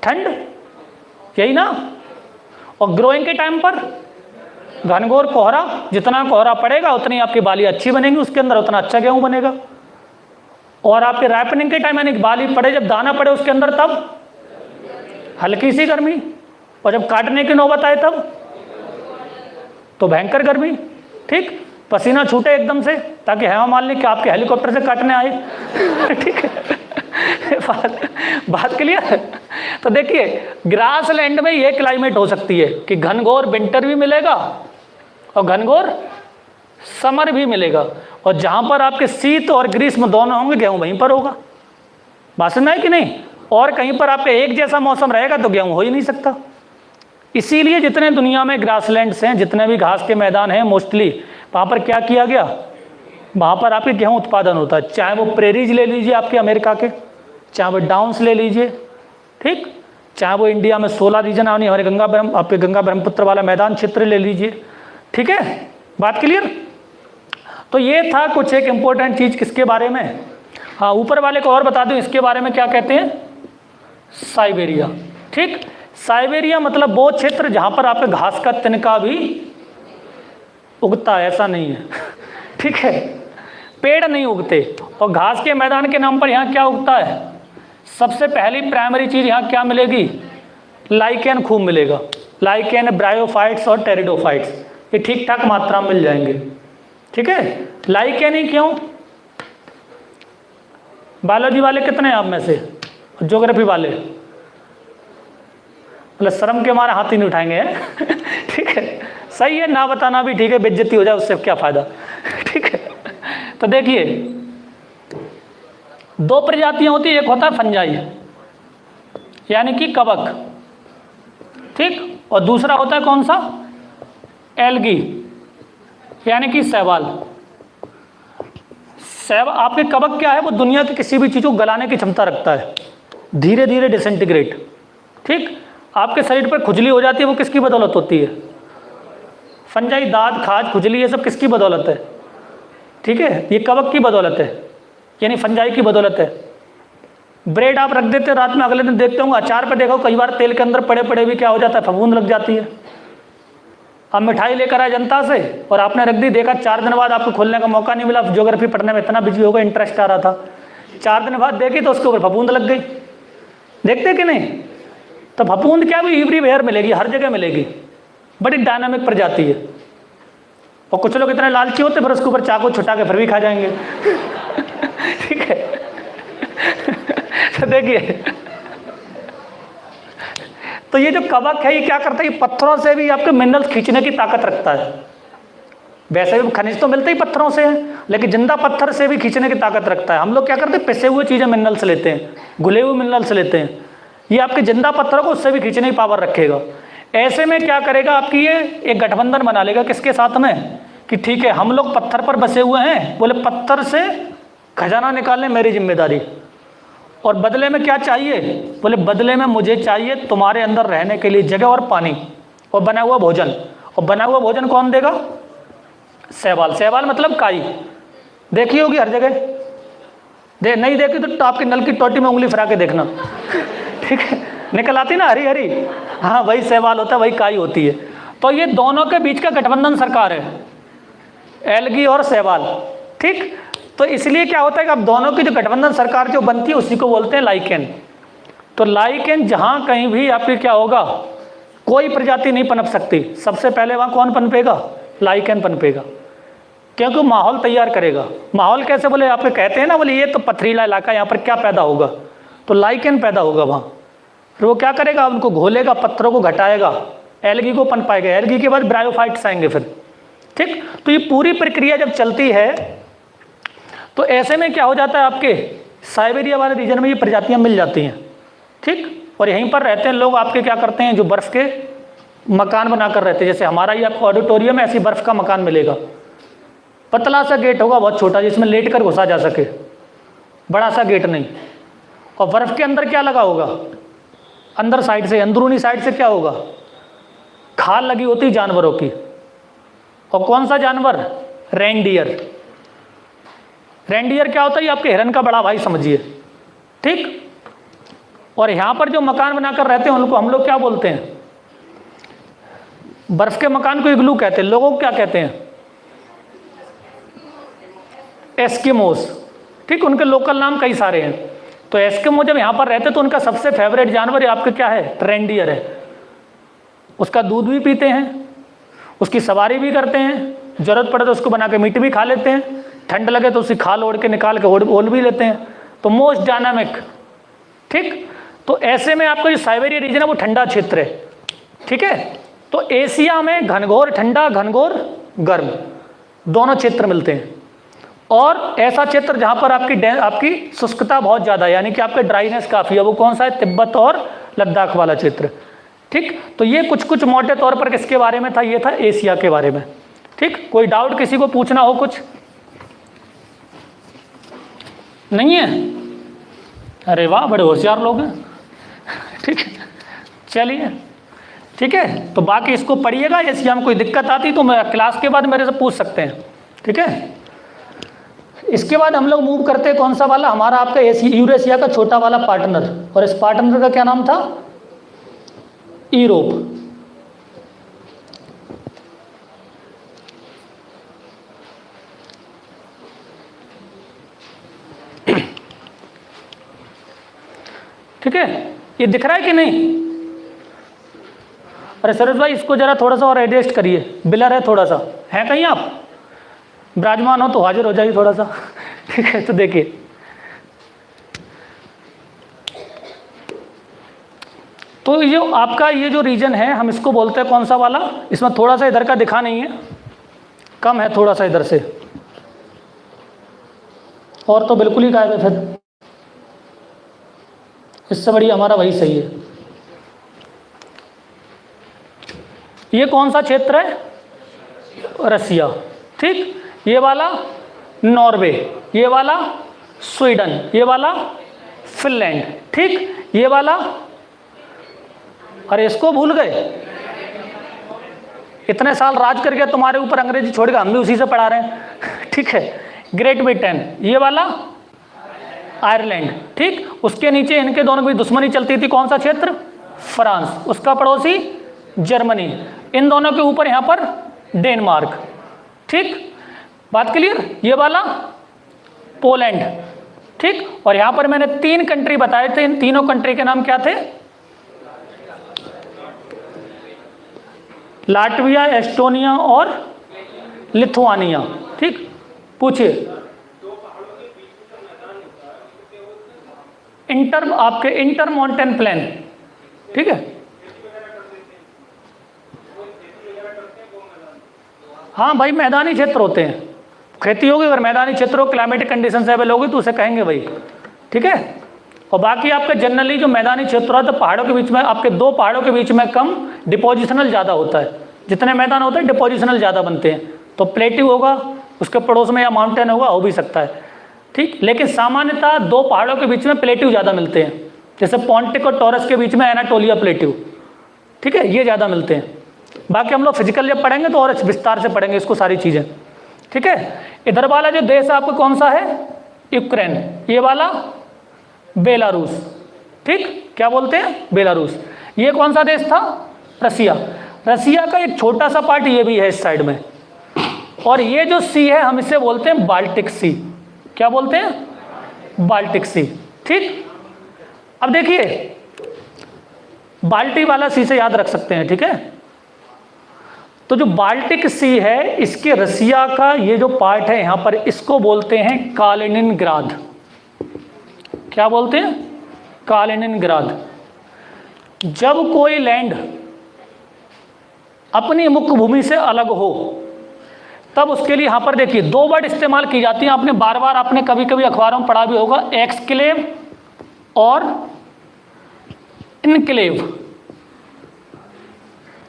ठंड, यही ना। और ग्रोइंग के टाइम पर घनघोर कोहरा, जितना कोहरा पड़ेगा उतनी आपकी बाली अच्छी बनेगी, उसके अंदर उतना अच्छा गेहूं बनेगा। और आपके राइपनिंग के टाइम यानी बाली पड़े, जब दाना पड़े उसके अंदर, तब हल्की सी गर्मी, और जब काटने की नौबत आए तब तो भयंकर गर्मी। ठीक, पसीना छूटे एकदम से, ताकि हेमा मालिनी कि आपके हेलीकॉप्टर से काटने आए। ठीक है, बात क्लियर। तो देखिए, ग्रासलैंड में ये क्लाइमेट हो सकती है कि घनघोर विंटर भी मिलेगा और घनघोर समर भी मिलेगा, और जहाँ पर आपके शीत और ग्रीष्म दोनों होंगे, गेहूँ वहीं पर होगा। बात समझ में है कि नहीं। और कहीं पर आपका एक जैसा मौसम रहेगा तो गेहूँ हो ही नहीं सकता। इसीलिए जितने दुनिया में ग्रासलैंड्स हैं, जितने भी घास के मैदान हैं, मोस्टली वहाँ पर क्या किया गया, वहाँ पर आपके गेहूँ उत्पादन होता है। चाहे वो प्रेरीज ले लीजिए आपके अमेरिका के, चाहे वो डाउन्स ले लीजिए, ठीक, चाहे वो इंडिया में 16 रीजन आनी हमारे आपके गंगा ब्रह्मपुत्र वाला मैदान क्षेत्र ले लीजिए। ठीक है, बात क्लियर। तो ये था कुछ एक इम्पोर्टेंट चीज़ किसके बारे में। हाँ, ऊपर वाले को और बता दूँ, इसके बारे में क्या कहते हैं, साइबेरिया। ठीक, साइबेरिया मतलब वो क्षेत्र जहाँ पर आपके घास का तिनका भी उगता है, ऐसा नहीं है। ठीक है, पेड़ नहीं उगते। और घास के मैदान के नाम पर यहाँ क्या उगता है, सबसे पहली प्राइमरी चीज़ यहाँ क्या मिलेगी, लाइकेन खूब मिलेगा। लाइकेन, ब्रायोफाइट्स और टेरिडोफाइट्स, ये ठीक ठाक मात्रा में मिल जाएंगे। ठीक है, लाइकेन ही क्यों, बायोलॉजी वाले कितने हैं आप में से, ज्योग्राफी वाले, मतलब शर्म के मारे हाथ ही नहीं उठाएंगे। ठीक है, सही है, ना बताना भी ठीक है, बेइज्जती हो जाए उससे क्या फ़ायदा। ठीक है, तो देखिए दो प्रजातियां होती है, एक होता है फंजाई यानी कि कवक, ठीक, और दूसरा होता है कौन सा, एल्गी यानी कि शैवाल। आपके कवक क्या है, वो दुनिया की किसी भी चीज़ को गलाने की क्षमता रखता है, धीरे धीरे डिसइंटीग्रेट, ठीक। आपके शरीर पर खुजली हो जाती है, वो किसकी बदौलत होती है, फंजाई, दाद, खाज, खुजली, ये सब किसकी बदौलत है, ठीक है, ये कवक की बदौलत है, यानी फंजाई की बदौलत है। ब्रेड आप रख देते रात में, अगले दिन देखते होंगे अचार पे देखो कई बार तेल के अंदर पड़े पड़े भी क्या हो जाता है, फफूंद लग जाती है। अब मिठाई लेकर आए जनता से और आपने रख दी, देखा 4 दिन बाद आपको खोलने का मौका नहीं मिला, ज्योग्राफी पढ़ने में इतना बिजी हो गया, इंटरेस्ट आ रहा था, 4 दिन बाद देखी तो उसके ऊपर फफूंद लग गई, देखते कि नहीं। तो फफूंद क्या भी एवरीवेयर मिलेगी, हर जगह मिलेगी, बड़ी डायनामिक प्रजाति है। और कुछ लोग इतने लालची होते फिर उसके ऊपर चाकू छुटा के फिर भी खा जाएंगे ठीक है तो देखिए, तो ये जो कवक है ये क्या करता है, ये पत्थरों से भी आपके मिनरल्स खींचने की ताकत रखता है। वैसे भी खनिज तो मिलते ही पत्थरों से हैं, लेकिन जिंदा पत्थर से भी खींचने की ताकत रखता है। हम लोग क्या करते हैं, पिसे हुए चीज़ें मिनरल्स लेते हैं, घुले हुए मिनरल्स लेते हैं, ये आपके जिंदा पत्थरों को उससे भी खींचने की पावर रखेगा। ऐसे में क्या करेगा, आपकी ये एक गठबंधन बना लेगा किसके साथ में, कि ठीक है हम लोग पत्थर पर बसे हुए हैं, बोले पत्थर से खजाना निकालने मेरी जिम्मेदारी, और बदले में क्या चाहिए, बोले बदले में मुझे चाहिए तुम्हारे अंदर रहने के लिए जगह और पानी और बना हुआ भोजन। और बना हुआ भोजन कौन देगा, शैवाल। शैवाल मतलब काई, देखी होगी हर जगह, नहीं देखी तो आपकी नल की टोटी में उंगली फिरा के देखना ठीक है, निकल आती ना हरी हरी, हाँ वही शैवाल होता है, वही काई होती है। तो ये दोनों के बीच का गठबंधन सरकार है, एल्गी और शैवाल, ठीक। तो इसलिए क्या होता है कि अब दोनों की जो गठबंधन सरकार जो बनती है उसी को बोलते हैं लाइकेन। तो लाइकेन जहाँ कहीं भी आपके क्या होगा, कोई प्रजाति नहीं पनप सकती, सबसे पहले वहाँ कौन पनपेगा, लाइकेन पनपेगा, क्योंकि माहौल तैयार करेगा। माहौल कैसे, बोले आपके कहते हैं ना, बोले ये तो पथरीला इलाका, यहाँ पर क्या पैदा होगा, तो लाइकेन पैदा होगा वहाँ। फिर वो क्या करेगा, उनको घोलेगा, पत्थरों को घटाएगा, एल्गी को पनपाएगा, एल्गी के बाद ब्रायोफाइट्स आएंगे फिर, ठीक। तो ये पूरी प्रक्रिया जब चलती है तो ऐसे में क्या हो जाता है, आपके साइबेरिया वाले रीजन में ये प्रजातियां मिल जाती हैं, ठीक। और यहीं पर रहते हैं लोग, आपके क्या करते हैं, जो बर्फ़ के मकान बनाकर रहते हैं, जैसे हमारा ये आपको ऑडिटोरियम है, ऐसी बर्फ़ का मकान मिलेगा, पतला सा गेट होगा बहुत छोटा, जिसमें लेट कर घुसा जा सके, बड़ा सा गेट नहीं। और बर्फ़ के अंदर क्या लगा होगा, अंदर साइड से, अंदरूनी साइड से क्या होगा, खाल लगी होती है जानवरों की। और कौन सा जानवर, रेनडियर। रेनडियर क्या होता है, ये आपके हिरन का बड़ा भाई समझिए, ठीक। और यहाँ पर जो मकान बनाकर रहते हैं उनको हम लोग क्या बोलते हैं, बर्फ के मकान को इग्लू कहते हैं, लोगों को क्या कहते हैं, एस्किमोस, ठीक। उनके लोकल नाम कई सारे हैं। तो एस्किमो जब यहाँ पर रहते तो उनका सबसे फेवरेट जानवर आपके क्या है, रेनडियर है। उसका दूध भी पीते हैं, उसकी सवारी भी करते हैं, जरूरत पड़े तो उसको बना के मीट भी खा लेते हैं, ठंड लगे तो उसकी खाल ओढ़ के निकाल के ओढ़ भी लेते हैं। तो मोस्ट डायनामिक, ठीक। तो ऐसे में आपका जो साइबेरिया रीजन है वो ठंडा क्षेत्र है, ठीक है। तो एशिया में घनघोर ठंडा, घनघोर गर्म, दोनों क्षेत्र मिलते हैं। और ऐसा क्षेत्र जहाँ पर आपकी शुष्कता बहुत ज़्यादा है, यानी कि आपके ड्राइनेस काफ़ी है, वो कौन सा है, तिब्बत और लद्दाख वाला क्षेत्र, ठीक। तो ये कुछ मोटे तौर पर किसके बारे में था, ये था एशिया के बारे में, ठीक। कोई डाउट किसी को पूछना हो, कुछ नहीं है, अरे वाह बड़े होशियार लोग हैं, ठीक है। चलिए ठीक है, तो बाकी इसको पढ़िएगा, एशिया में कोई दिक्कत आती तो मैं क्लास के बाद मेरे से पूछ सकते हैं, ठीक है। इसके बाद हम लोग मूव करते हैं कौन सा वाला, हमारा आपका यूरेशिया का छोटा वाला पार्टनर, और इस पार्टनर का क्या नाम था, यूरोप। ठीक है, ये दिख रहा है कि नहीं, अरे सरोज भाई इसको जरा थोड़ा सा और एडजस्ट करिए, बिलर है थोड़ा सा, है कहीं आप विराजमान हो तो हाजिर हो जाइए थोड़ा सा, ठीक है। तो देखिए तो ये आपका ये जो रीजन है हम इसको बोलते हैं कौन सा वाला, इसमें थोड़ा सा इधर का दिखा नहीं है, कम है थोड़ा सा इधर से, और तो बिल्कुल ही गायब है फिर, इससे बढ़िया हमारा वही सही है। ये कौन सा क्षेत्र है? रसिया, ठीक। ये वाला नॉर्वे, ये वाला स्वीडन, ये वाला फिनलैंड, ठीक। ये वाला, अरे इसको भूल गए, इतने साल राज करके तुम्हारे ऊपर अंग्रेजी छोड़ के हम भी उसी से पढ़ा रहे हैं, ठीक है। ग्रेट ब्रिटेन, ये वाला आयरलैंड, ठीक। उसके नीचे इनके दोनों की दुश्मनी चलती थी, कौन सा क्षेत्र? फ्रांस, उसका पड़ोसी जर्मनी, इन दोनों के ऊपर यहाँ पर डेनमार्क, ठीक। बात क्लियर? ये वाला पोलैंड, ठीक। और यहाँ पर मैंने 3 कंट्री बताए थे, इन तीनों कंट्री के नाम क्या थे? लाटविया, एस्टोनिया और लिथुआनिया, ठीक। पूछिए। आपके इंटर माउंटेन प्लेन, ठीक है। हाँ भाई, मैदानी क्षेत्र होते हैं, खेती होगी अगर मैदानी क्षेत्रों क्लाइमेटिक कंडीशन अवेलेबल होगी तो उसे कहेंगे भाई, ठीक है। और बाकी आपके जनरली जो मैदानी क्षेत्र होता है, पहाड़ों के बीच में, आपके 2 पहाड़ों के बीच में कम डिपोजिशनल ज़्यादा होता है, जितने मैदान होते हैं डिपोजिशनल ज़्यादा बनते हैं, तो प्लेट्यू होगा उसके पड़ोस में, या माउंटेन होगा, हो भी सकता है, ठीक। लेकिन सामान्यतः 2 पहाड़ों के बीच में प्लेट्यू ज़्यादा मिलते हैं, जैसे पॉन्टिक और टॉरस के बीच में एनाटोलिया प्लेट्यू, ठीक है, ये ज़्यादा मिलते हैं। बाकी हम लोग फिजिकल जब पढ़ेंगे तो और विस्तार से पढ़ेंगे इसको सारी चीज़ें, ठीक है। इधर वाला जो देश आपको कौन सा है? यूक्रेन, ये वाला बेलारूस, ठीक। क्या बोलते हैं? बेलारूस। ये कौन सा देश था? रसिया। रसिया का एक छोटा सा पार्ट ये भी है इस साइड में, और ये जो सी है हम इसे बोलते हैं बाल्टिक सी। क्या बोलते हैं? बाल्टिक सी, ठीक। अब देखिए, बाल्टी वाला सी से याद रख सकते हैं, ठीक है। तो जो बाल्टिक सी है, इसके रसिया का ये जो पार्ट है यहाँ पर, इसको बोलते हैं कालिनिनग्राद। क्या बोलते हैं? कालिनिनग्राद। जब कोई लैंड अपनी मुख्य भूमि से अलग हो, तब उसके लिए यहाँ पर देखिए 2 वर्ड इस्तेमाल की जाती हैं, आपने बार बार, आपने कभी कभी अखबारों में पढ़ा भी होगा, एक्सक्लेव और इनक्लेव।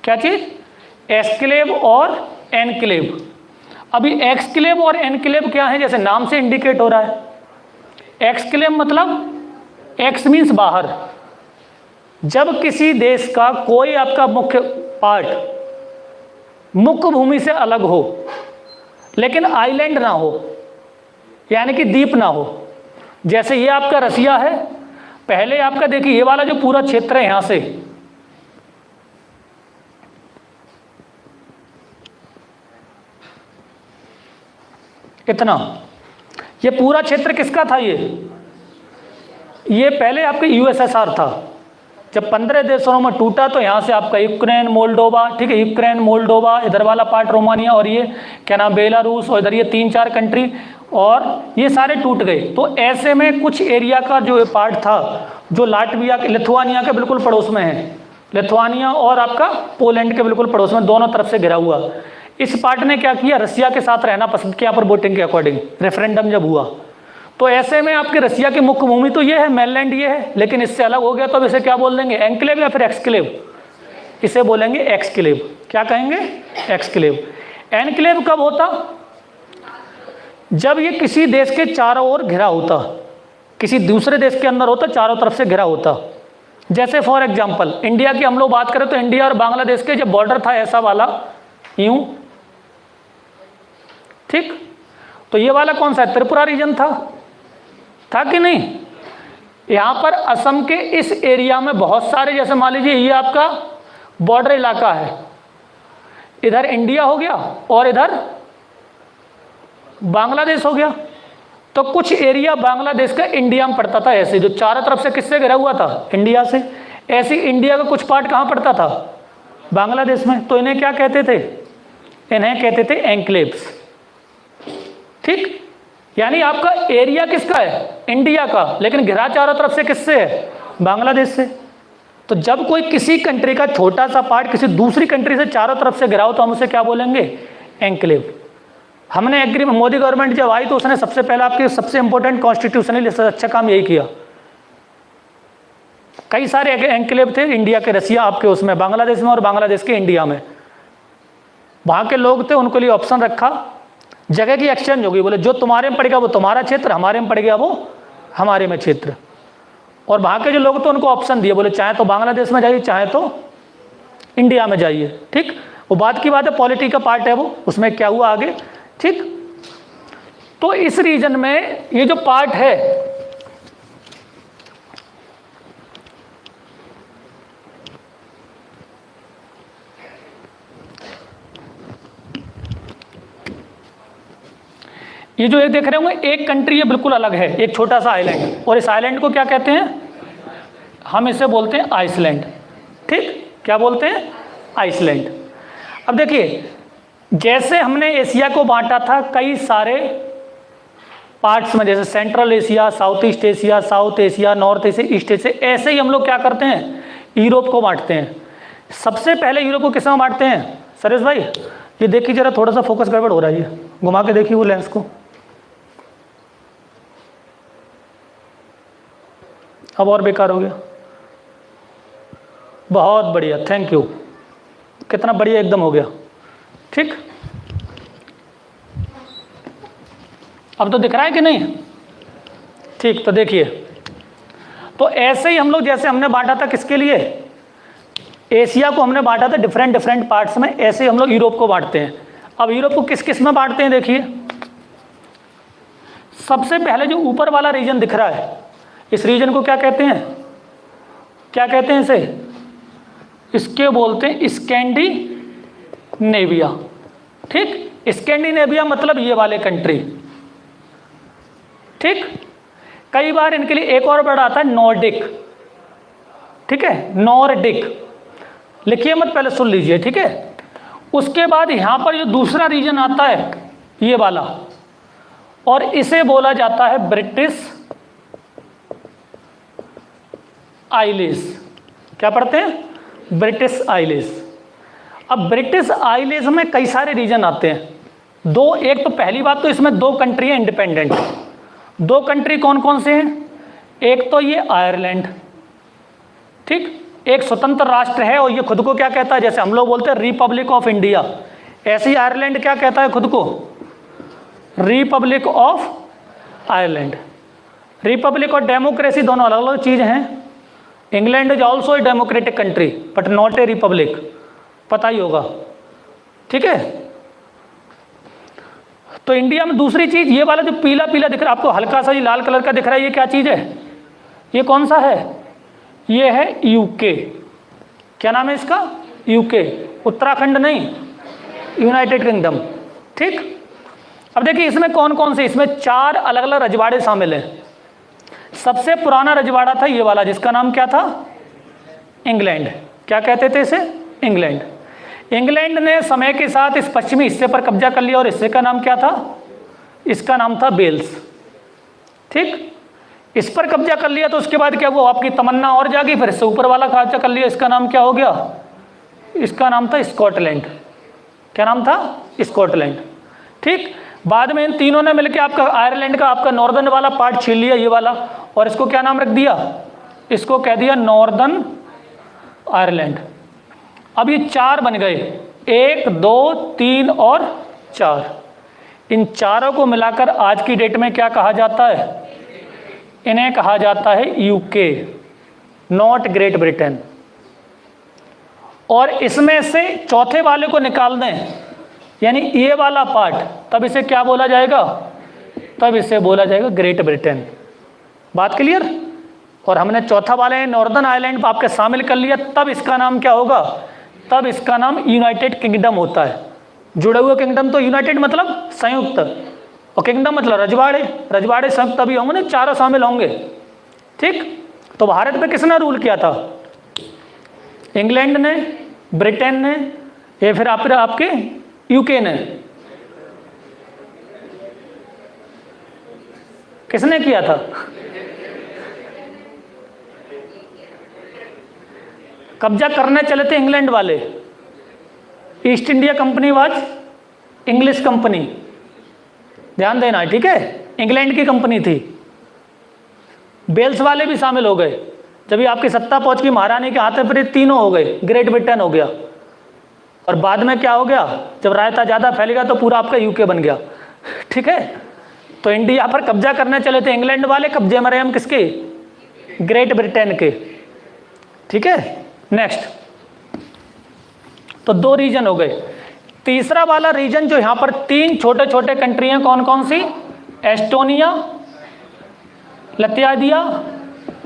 क्या चीज? एक्सक्लेव और एनक्लेव। अभी एक्सक्लेव और एनक्लेव क्या है? जैसे नाम से इंडिकेट हो रहा है, एक्सक्लेव मतलब एक्स मीन्स बाहर, जब किसी देश का कोई आपका मुख्य पार्ट मुख्य भूमि से अलग हो लेकिन आइलैंड ना हो, यानी कि द्वीप ना हो। जैसे ये आपका रसिया है, पहले आपका देखिए ये वाला जो पूरा क्षेत्र है, यहां से इतना, ये पूरा क्षेत्र किसका था? ये पहले आपका यूएसएसआर था। जब 15 देशों में टूटा तो यहाँ से आपका यूक्रेन, मोल्डोवा, ठीक है, यूक्रेन, मोल्डोवा, इधर वाला पार्ट रोमानिया, और ये क्या नाम, बेलारूस, और इधर ये 3-4 कंट्री, और ये सारे टूट गए। तो ऐसे में कुछ एरिया का जो पार्ट था, जो लाटविया के, लिथुआनिया के बिल्कुल पड़ोस में है, लिथुआनिया और आपका पोलैंड के बिल्कुल पड़ोस में, दोनों तरफ से घिरा हुआ, इस पार्ट ने क्या किया? रसिया के साथ रहना पसंद किया, पर वोटिंग के अकॉर्डिंग, रेफरेंडम जब हुआ। तो ऐसे में आपके रसिया की मुख्य भूमि तो ये है, मेनलैंड ये है, लेकिन इससे अलग हो गया, तो अब इसे क्या बोल देंगे? एनक्लेव या फिर एक्सक्लेव? इसे बोलेंगे एक्सक्लेव। क्या कहेंगे? एक्सक्लेव। एनक्लेव कब होता? जब ये किसी देश के चारों ओर घिरा होता, किसी दूसरे देश के अंदर होता, चारों तरफ से घिरा होता। जैसे फॉर एग्जाम्पल इंडिया की हम लोग बात करें तो इंडिया और बांग्लादेश के जब बॉर्डर था ऐसा वाला, यूं, ठीक। तो ये वाला कौन सा है? त्रिपुरा रीजन था कि नहीं? यहां पर असम के इस एरिया में बहुत सारे, जैसे मान लीजिए ये आपका बॉर्डर इलाका है, इधर इंडिया हो गया और इधर बांग्लादेश हो गया। तो कुछ एरिया बांग्लादेश का इंडिया में पड़ता था, ऐसे जो चारों तरफ से किससे घिरा हुआ था? इंडिया से। ऐसे इंडिया का कुछ पार्ट कहां पड़ता था? बांग्लादेश में। तो इन्हें क्या कहते थे? इन्हें कहते थे एनक्लेव्स, ठीक। यानी आपका एरिया किसका है? इंडिया का, लेकिन घिरा चारों तरफ से किससे है? बांग्लादेश से। तो जब कोई किसी कंट्री का छोटा सा पार्ट किसी दूसरी कंट्री से चारों तरफ से घिरा हो तो हम उसे क्या बोलेंगे? एनक्लेव। हमने एग्रीमेंट, मोदी गवर्नमेंट जब आई तो उसने सबसे पहले आपके सबसे इंपॉर्टेंट कॉन्स्टिट्यूशनली अच्छा काम यही किया। कई सारे एनक्लेव थे इंडिया के, रसिया आपके उसमें, बांग्लादेश में और बांग्लादेश के इंडिया में, वहाँ के लोग थे, उनको लिए ऑप्शन रखा, जगह की एक्सचेंज होगी, बोले जो तुम्हारे में पड़ेगा वो तुम्हारा क्षेत्र, हमारे में पड़ेगा वो हमारे में क्षेत्र। और वहाँ के जो लोग थे उनको ऑप्शन दिए, बोले चाहे तो बांग्लादेश में जाइए, चाहे तो इंडिया में जाइए। ठीक, वो बात की बात है, पॉलिटी का पार्ट है वो, उसमें क्या हुआ आगे। ठीक, तो इस रीजन में ये जो पार्ट है, ये जो एक देख रहे होंगे, एक कंट्री ये बिल्कुल अलग है, एक छोटा सा आइलैंड, और इस आइलैंड को क्या कहते हैं, हम इसे बोलते हैं आइसलैंड। ठीक, क्या बोलते हैं, आइसलैंड। अब देखिए, जैसे हमने एशिया को बांटा था कई सारे पार्ट्स में, जैसे central Asia, south east Asia, south Asia, north Asia, east Asia, ऐसे ही हम लोग क्या करते हैं, यूरोप को बांटते हैं। सबसे पहले यूरोप को किस में बांटते हैं सरेश भाई, ये देखिए जरा, थोड़ा सा फोकस गड़बड़ हो रहा है, घुमा के देखिए वो लेंस को, अब और बेकार हो गया, बहुत बढ़िया, थैंक यू, कितना बढ़िया एकदम हो गया। ठीक, अब तो दिख रहा है कि नहीं, ठीक, तो देखिए, तो ऐसे ही हम लोग, जैसे हमने बांटा था किसके लिए, एशिया को हमने बांटा था डिफरेंट डिफरेंट पार्ट्स में, ऐसे ही हम लोग यूरोप को बांटते हैं। अब यूरोप को किस किस में बांटते हैं, देखिए, सबसे पहले जो ऊपर वाला रीजन दिख रहा है, इस रीजन को क्या कहते हैं, क्या कहते हैं इसे, इसके बोलते हैं स्कैंडिनेविया। ठीक, स्कैंडिनेविया मतलब ये वाले कंट्री। ठीक, कई बार इनके लिए एक और वर्ड आता है नॉर्डिक। ठीक है, नॉर्डिक, लिखिए मत, पहले सुन लीजिए। ठीक है, उसके बाद यहां पर जो दूसरा रीजन आता है ये वाला, और इसे बोला जाता है ब्रिटिश आइलैंड्स। क्या पढ़ते हैं, ब्रिटिश आइलैंड्स। अब ब्रिटिश आइलैंड्स में कई सारे रीजन आते हैं, दो, एक तो पहली बात तो इसमें दो कंट्री है इंडिपेंडेंट। दो कंट्री कौन कौन से हैं, एक तो ये आयरलैंड, ठीक, एक स्वतंत्र राष्ट्र है और ये खुद को क्या कहता है, जैसे हम लोग बोलते हैं रिपब्लिक ऑफ इंडिया, ऐसे ही आयरलैंड क्या कहता है खुद को, रिपब्लिक ऑफ आयरलैंड। रिपब्लिक और डेमोक्रेसी दोनों अलग अलग चीज़ हैं। England is also a democratic country but not a Republic, पता ही होगा। ठीक है, तो इंडिया में दूसरी चीज, ये वाला जो पीला पीला दिख रहा है आपको, हल्का सा ये लाल कलर का दिख रहा है, ये क्या चीज है, ये कौन सा है, ये है यूके। क्या नाम है इसका, यूके, उत्तराखंड नहीं, यूनाइटेड किंगडम। ठीक, अब देखिए इसमें कौन कौन से, इसमें 4 अलग अलग रजवाड़े शामिल हैं। सबसे पुराना रजवाड़ा था ये वाला, जिसका नाम क्या था, इंग्लैंड। क्या कहते थे इसे, इंग्लैंड। इंग्लैंड ने समय के साथ इस पश्चिमी हिस्से पर कब्जा कर लिया और हिस्से का नाम क्या था, इसका नाम था वेल्स। ठीक, इस पर कब्जा कर लिया तो उसके बाद क्या हुआ, आपकी तमन्ना और जागी, फिर इससे ऊपर वाला कब्जा कर लिया, इसका नाम क्या हो गया, इसका नाम था स्कॉटलैंड। क्या नाम था, स्कॉटलैंड। ठीक, बाद में इन तीनों ने मिलकर आपका आयरलैंड का आपका नॉर्दर्न वाला पार्ट छीन लिया, ये वाला, और इसको क्या नाम रख दिया, इसको कह दिया नॉर्दर्न आयरलैंड। अब ये 4 बन गए, 1 2 3 और 4। इन चारों को मिलाकर आज की डेट में क्या कहा जाता है, इन्हें कहा जाता है यूके, नॉट ग्रेट ब्रिटेन। और इसमें से चौथे वाले को निकाल दें, यानी ये वाला पार्ट, तब इसे क्या बोला जाएगा, तब इसे बोला जाएगा ग्रेट ब्रिटेन। बात क्लियर। और हमने चौथा वाले नॉर्दर्न आइलैंड आपके शामिल कर लिया, तब इसका नाम क्या होगा, तब इसका नाम यूनाइटेड किंगडम होता है। जुड़े हुए किंगडम तो यूनाइटेड मतलब संयुक्त, और किंगडम मतलब रजवाड़े, रजवाड़े संयुक्त तभी होंगे ना, चारों शामिल होंगे। ठीक, तो भारत पे किसने रूल किया था, इंग्लैंड ने, ब्रिटेन ने, या फिर आपके यूके ने, किसने किया था, कब्जा करने चले थे इंग्लैंड वाले। East India company was English company, ध्यान देना है, ठीक है। इंग्लैंड की कंपनी थी, वेल्स वाले भी शामिल हो गए। जब ये आपकी सत्ता पहुंच गई महारानी के हाथ में, फिर ये तीनों हो गए, ग्रेट ब्रिटेन हो गया। और बाद में क्या हो गया, जब रायता ज़्यादा फैल गया तो पूरा आपका यूके बन गया, ठीक है। तो इंडिया पर कब्जा करने चले थे इंग्लैंड वाले, कब्जे में रहे हम किसके, ग्रेट ब्रिटेन के, ठीक है। नेक्स्ट, तो 2 रीजन हो गए। तीसरा वाला रीजन जो यहाँ पर 3 छोटे छोटे कंट्री हैं, कौन कौन सी, एस्टोनिया, लत्यादिया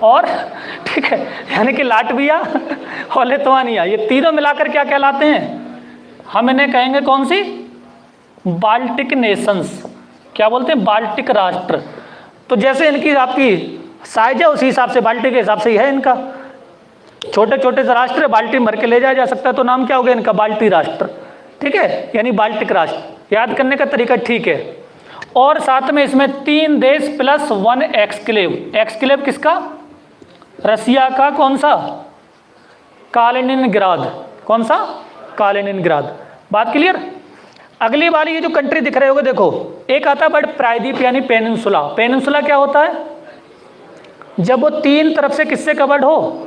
और, ठीक है, यानी कि लाटविया और लिथुआनिया, ये तीनों मिलाकर क्या कहलाते हैं, हम इन्हें कहेंगे कौन सी, बाल्टिक नेशंस। क्या बोलते हैं, बाल्टिक राष्ट्र। तो जैसे इनकी आपकी साइज है उसी हिसाब से, बाल्टिक के हिसाब से ही है इनका, छोटे छोटे से राष्ट्र, बाल्टी भर के ले जाया जा सकता है, तो नाम क्या हो गया इनका, बाल्टी राष्ट्र, ठीक है, यानी बाल्टिक राष्ट्र। याद करने का तरीका ठीक है। और साथ में इसमें 3 देश प्लस 1 एक्सक्लेव। एक्सक्लेव किसका, रसिया का, कौन सा, कालिनिनग्राद। कौन सा, कालिनिनग्राद। बात क्लियर। अगली वाली ये जो कंट्री दिख रहे होगे, देखो, एक आता है बर्ड प्रायद्वीप यानी पेनिनसुला। पेनिनसुला क्या होता है, जब वो 3 तरफ से किससे कवर्ड हो,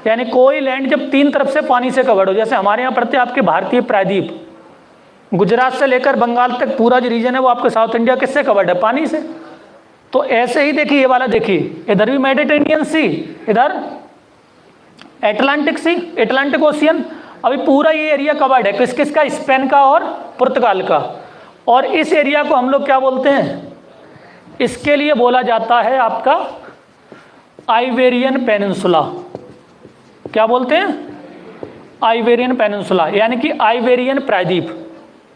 यानी कोई लैंड जब 3 तरफ से पानी से कवर्ड हो। जैसे हमारे यहाँ पड़ते हैं आपके भारतीय प्रायद्वीप, गुजरात से लेकर बंगाल तक पूरा जो रीजन है वो आपके साउथ इंडिया किससे कवर्ड है, पानी से। तो ऐसे ही देखिए, ये वाला देखिए, इधर भी मेडिटेरेनियन सी, इधर एटलांटिक सी, एटलांटिक ओशियन। अभी पूरा ये एरिया कवर्ड है किस किस का, स्पेन का और पुर्तगाल का। और इस एरिया को हम लोग क्या बोलते हैं, इसके लिए बोला जाता है आपका आइबेरियन पेनिनसुला। क्या बोलते हैं, आइबेरियन पेनिनसुला, यानी कि आइबेरियन प्रायद्वीप,